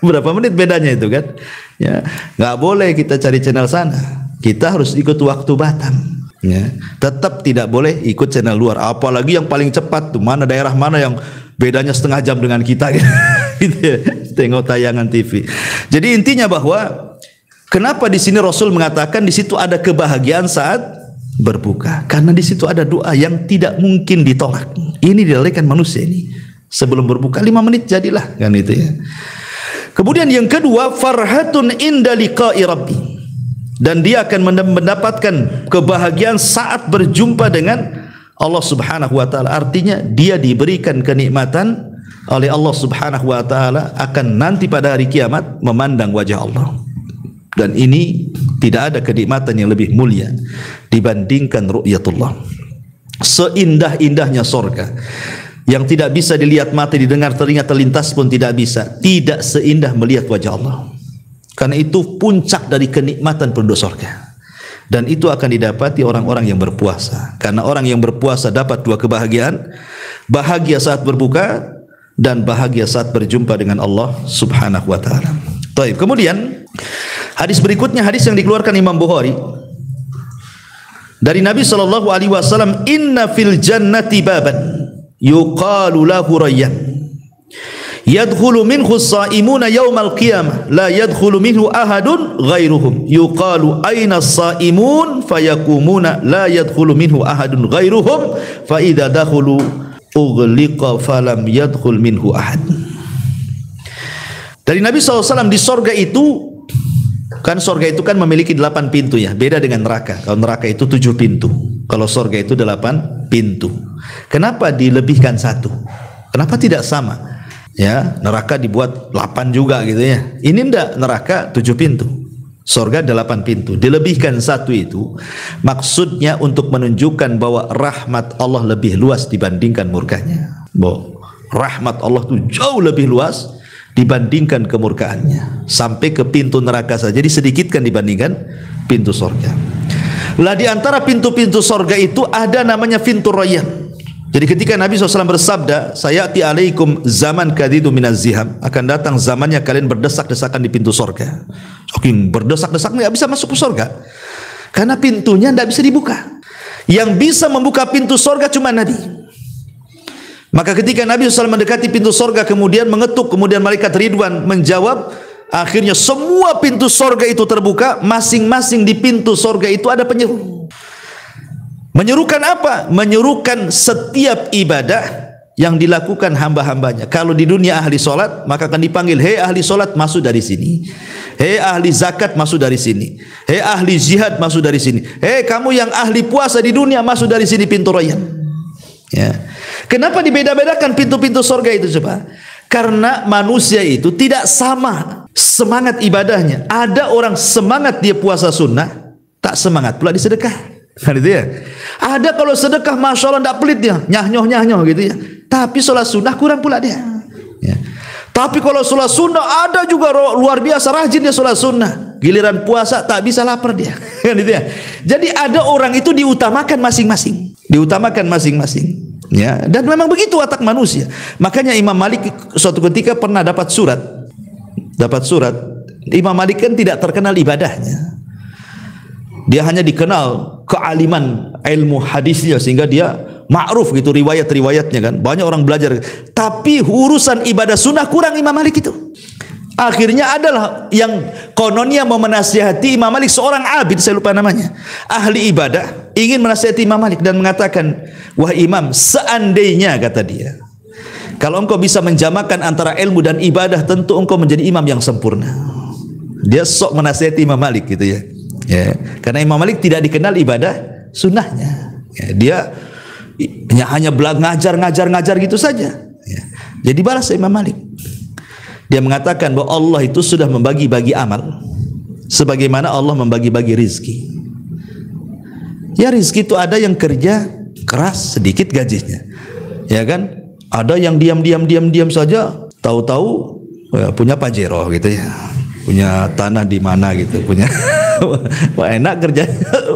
Berapa menit bedanya itu kan? Ya, nggak boleh kita cari channel sana. Kita harus ikut waktu Batam. Ya, tetap tidak boleh ikut channel luar. Apalagi yang paling cepat tuh, mana daerah mana yang bedanya setengah jam dengan kita gitu. Gitu ya. Tengok tayangan TV. Jadi intinya bahwa kenapa di sini Rasul mengatakan di situ ada kebahagiaan saat berbuka? Karena di situ ada doa yang tidak mungkin ditolak. Ini dilalaikan manusia ini. Sebelum berbuka 5 menit jadilah kan itu ya. Kemudian yang kedua, farhatun inda liqa'i rabbi. Dan dia akan mendapatkan kebahagiaan saat berjumpa dengan Allah Subhanahu wa taala. Artinya dia diberikan kenikmatan oleh Allah Subhanahu wa taala akan nanti pada hari kiamat memandang wajah Allah. Dan ini Tidak ada kenikmatan yang lebih mulia dibandingkan ru'yatullah. Seindah-indahnya sorga, yang tidak bisa dilihat mata, didengar telinga, terlintas pun tidak bisa. Tidak seindah melihat wajah Allah. Karena itu puncak dari kenikmatan penduduk sorga. Dan itu akan didapati orang-orang yang berpuasa. Karena orang yang berpuasa dapat dua kebahagiaan. Bahagia saat berbuka dan bahagia saat berjumpa dengan Allah subhanahu wa ta'ala. Baik, kemudian hadis berikutnya, hadis yang dikeluarkan Imam Bukhari dari Nabi SAW, inna fil jannati baban yuqalu lahu rayyan yadkhulu minhu as-sa'imuna yawmal qiyamah la yadkhulu minhu ahadun ghairuhum yuqalu aina as-sa'imun fayakumuna la yadkhulu minhu ahadun ghairuhum fa idza dakhulu ughliqa falam yadkhul minhu ahad. Dari Nabi SAW, di sorga itu kan, sorga itu kan memiliki 8 pintu ya, beda dengan neraka. Kalau neraka itu 7 pintu, kalau sorga itu 8 pintu. Kenapa dilebihkan 1? Kenapa tidak sama? Ya, neraka dibuat 8 juga gitu ya. Ini enggak, neraka 7 pintu, sorga 8 pintu. Dilebihkan 1 itu maksudnya untuk menunjukkan bahwa rahmat Allah lebih luas dibandingkan murkanya. Bahwa rahmat Allah itu jauh lebih luas dibandingkan kemurkaannya. Sampai ke pintu neraka saja disedikitkan dibandingkan pintu sorga. Lah di antara pintu-pintu sorga itu ada namanya pintu rayyan. Jadi ketika Nabi SAW bersabda, sayati alaikum zaman kadidu minaz ziham, akan datang zamannya kalian berdesak-desakan di pintu sorga. Saking berdesak-desak nggak bisa masuk ke sorga, karena pintunya nggak bisa dibuka. Yang bisa membuka pintu sorga cuma Nabi. Maka ketika Nabi SAW mendekati pintu sorga, kemudian mengetuk, kemudian malaikat Ridwan menjawab, akhirnya semua pintu sorga itu terbuka. Masing-masing di pintu sorga itu ada penyeru. Menyerukan apa? Menyerukan setiap ibadah yang dilakukan hamba-hambanya. Kalau di dunia ahli solat, maka akan dipanggil, hei ahli solat, masuk dari sini. Hei ahli zakat, masuk dari sini. Hei ahli jihad, masuk dari sini. Hei kamu yang ahli puasa di dunia, masuk dari sini, pintu rayyan. Ya. Kenapa dibeda-bedakan pintu-pintu sorga itu coba? Karena manusia itu tidak sama semangat ibadahnya. Ada orang semangat dia puasa sunnah, tak semangat pula di sedekah. Kan itu ya. Ada kalau sedekah masya Allah tidak pelit dia, nyah-nyoh gitu ya. Tapi sholat sunnah kurang pula dia. Ya. Tapi kalau sholat sunnah ada juga luar biasa rajin dia sholat sunnah. Giliran puasa tak bisa lapar dia. Kan itu ya. Jadi ada orang itu diutamakan masing-masing. Diutamakan masing-masing. Ya, dan memang begitu watak manusia. Makanya Imam Malik suatu ketika pernah dapat surat. Imam Malik kan tidak terkenal ibadahnya. Dia hanya dikenal kealiman ilmu hadisnya, sehingga dia ma'ruf gitu riwayat-riwayatnya kan. Banyak orang belajar. Tapi urusan ibadah sunnah kurang Imam Malik itu. Akhirnya adalah yang kononnya mau menasihati Imam Malik, seorang abid, saya lupa namanya, ahli ibadah, ingin menasihati Imam Malik dan mengatakan, wah Imam, seandainya, kata dia, kalau engkau bisa menjamakan antara ilmu dan ibadah, tentu engkau menjadi imam yang sempurna. Dia sok menasihati Imam Malik gitu ya. Ya, karena Imam Malik tidak dikenal ibadah sunnahnya. Ya, dia hanya ngajar gitu saja. Ya. Jadi balas Imam Malik. Dia mengatakan bahwa Allah itu sudah membagi-bagi amal sebagaimana Allah membagi-bagi rizki. Ya, rizki itu ada yang kerja keras, sedikit gajinya, ya kan? Ada yang diam saja, tahu-tahu ya, punya Pajero gitu ya, punya tanah di mana gitu, punya wah enak kerja,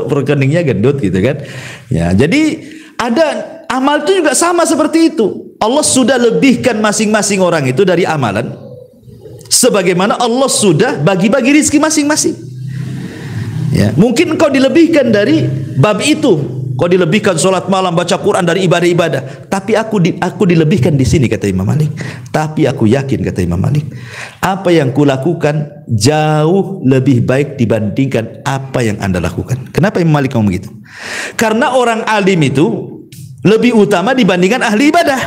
rekeningnya gendut gitu kan. Ya, jadi ada amal itu juga sama seperti itu. Allah sudah lebihkan masing-masing orang itu dari amalan, sebagaimana Allah sudah bagi-bagi rizki masing-masing. Ya, mungkin kau dilebihkan dari bab itu, kau dilebihkan sholat malam, baca Quran, dari ibadah-ibadah. Tapi aku dilebihkan di sini, kata Imam Malik. Tapi aku yakin, kata Imam Malik, apa yang kulakukan jauh lebih baik dibandingkan apa yang anda lakukan. Kenapa Imam Malik ngomong begitu? Karena orang alim itu lebih utama dibandingkan ahli ibadah.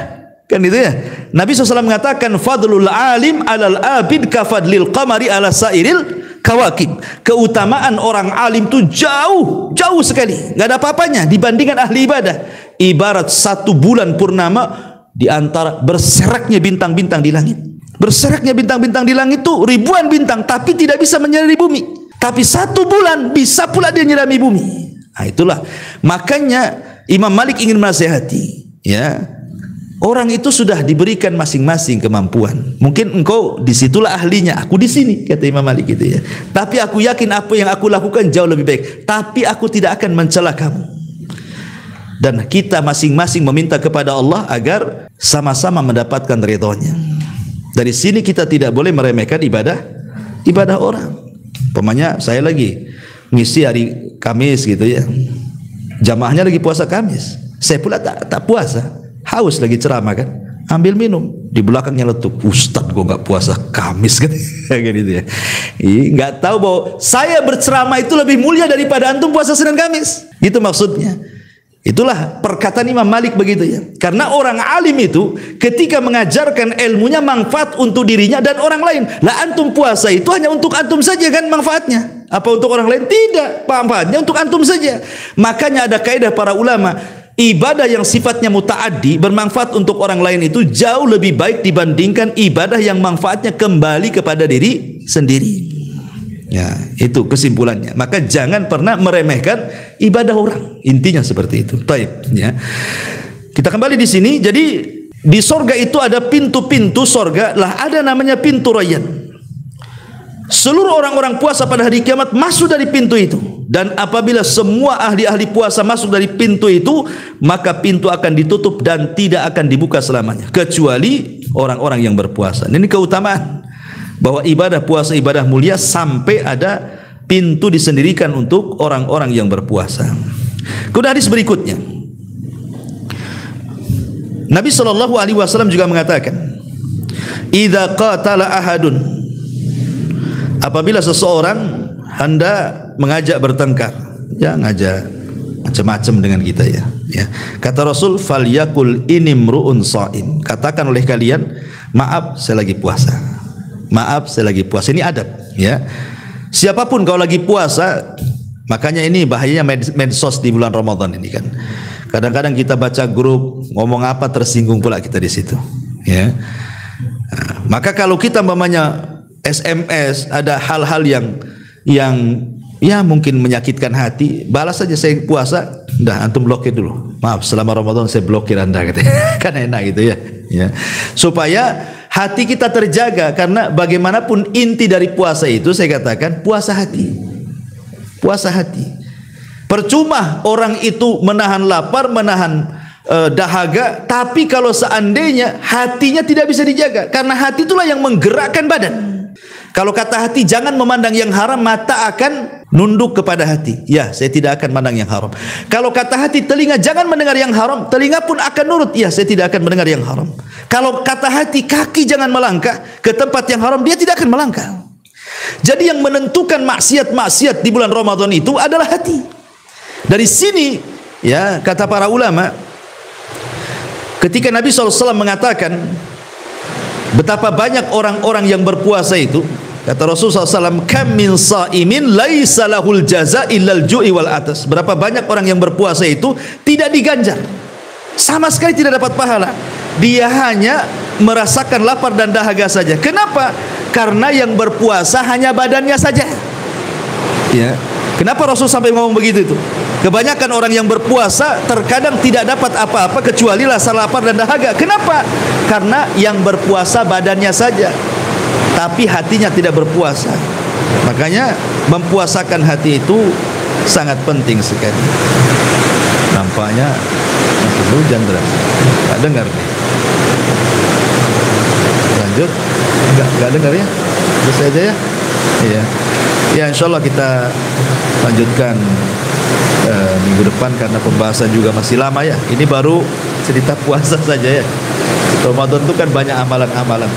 Kan itu ya. Nabi SAW mengatakan, fadlul alim alal abid kafadlil qamari ala sairil kawakib. Keutamaan orang alim itu jauh sekali, nggak ada apa-apanya dibandingkan ahli ibadah. Ibarat 1 bulan purnama di antara berseraknya bintang-bintang di langit. Berseraknya bintang-bintang di langit itu ribuan bintang, tapi tidak bisa menyinari bumi. Tapi 1 bulan bisa pula dia nyirami bumi. Nah, itulah makanya Imam Malik ingin menasihati, ya, orang itu sudah diberikan masing-masing kemampuan. Mungkin engkau disitulah ahlinya, aku di sini, kata Imam Malik gitu ya. Tapi aku yakin apa yang aku lakukan jauh lebih baik. Tapi aku tidak akan mencela kamu. Dan kita masing-masing meminta kepada Allah agar sama-sama mendapatkan ridhonya. Dari sini kita tidak boleh meremehkan ibadah orang. Pemanya saya lagi ngisi hari Kamis gitu ya, jamaahnya lagi puasa Kamis, saya pula tak puasa, haus lagi ceramah kan, ambil minum, di belakangnya letup, Ustadz gua nggak puasa Kamis kan, kayak gitu ya. Nggak tahu bahwa saya berceramah itu lebih mulia daripada antum puasa Senin Kamis, gitu maksudnya. Itulah perkataan Imam Malik begitu ya. Karena orang alim itu ketika mengajarkan ilmunya manfaat untuk dirinya dan orang lain. Lah antum puasa itu hanya untuk antum saja kan manfaatnya. Apa untuk orang lain? Tidak, manfaatnya untuk antum saja. Makanya ada kaidah para ulama, ibadah yang sifatnya mutaaddi bermanfaat untuk orang lain itu jauh lebih baik dibandingkan ibadah yang manfaatnya kembali kepada diri sendiri. Ya, itu kesimpulannya. Maka jangan pernah meremehkan ibadah orang. Intinya seperti itu. Baik, ya. Kita kembali di sini. Jadi di sorga itu ada pintu-pintu sorga. Lah ada namanya pintu Rayyan. Seluruh orang-orang puasa pada hari kiamat masuk dari pintu itu. Dan apabila semua ahli-ahli puasa masuk dari pintu itu, maka pintu akan ditutup dan tidak akan dibuka selamanya, kecuali orang-orang yang berpuasa. Ini keutamaan bahwa ibadah puasa ibadah mulia sampai ada pintu disendirikan untuk orang-orang yang berpuasa. Kemudian hadis berikutnya, Nabi SAW juga mengatakan, idza qatala ahadun, apabila seseorang hendak mengajak bertengkar, ya ngajak macam-macam dengan kita ya. Kata Rasul, falyakul inimruun shaim, katakan oleh kalian, maaf saya lagi puasa. Maaf saya lagi puasa. Ini adab ya. Siapapun kalau lagi puasa, makanya ini bahayanya medsos di bulan Ramadan ini kan. Kadang-kadang kita baca grup ngomong apa tersinggung pula kita di situ ya. Nah, maka kalau kita umpamanya SMS ada hal-hal yang ya mungkin menyakitkan hati, balas saja saya puasa, dah antum blokir dulu. Maaf selama Ramadan saya blokir Anda katanya. Kan enak gitu ya. Ya. Supaya hati kita terjaga, karena bagaimanapun inti dari puasa itu saya katakan puasa hati. Puasa hati. Percuma orang itu menahan lapar, menahan dahaga, tapi kalau seandainya hatinya tidak bisa dijaga, karena hati itulah yang menggerakkan badan. Kalau kata hati jangan memandang yang haram, mata akan nunduk kepada hati. Ya, saya tidak akan memandang yang haram. Kalau kata hati telinga jangan mendengar yang haram, telinga pun akan nurut. Ya, saya tidak akan mendengar yang haram. Kalau kata hati kaki jangan melangkah ke tempat yang haram, dia tidak akan melangkah. Jadi yang menentukan maksiat-maksiat di bulan Ramadan itu adalah hati. Dari sini ya kata para ulama, ketika Nabi SAW mengatakan betapa banyak orang-orang yang berpuasa itu, kata Rasulullah SAW, kam min sa'imin laisa lahul jaza illal ju'i wal atas. Berapa banyak orang yang berpuasa itu tidak diganjar, sama sekali tidak dapat pahala, dia hanya merasakan lapar dan dahaga saja. Kenapa? Karena yang berpuasa hanya badannya saja ya. Kenapa Rasul sampai ngomong begitu itu? Kebanyakan orang yang berpuasa terkadang tidak dapat apa-apa kecuali rasa lapar dan dahaga. Kenapa? Karena yang berpuasa badannya saja, tapi hatinya tidak berpuasa. Makanya mempuasakan hati itu sangat penting sekali. Nampaknya masih hujan deras. Nggak dengar nih. Lanjut? Nggak dengar ya? Terus aja ya? Iya. Ya insyaallah kita lanjutkan minggu depan karena pembahasan juga masih lama ya. Ini baru cerita puasa saja ya. Ramadan itu kan banyak amalan-amalan.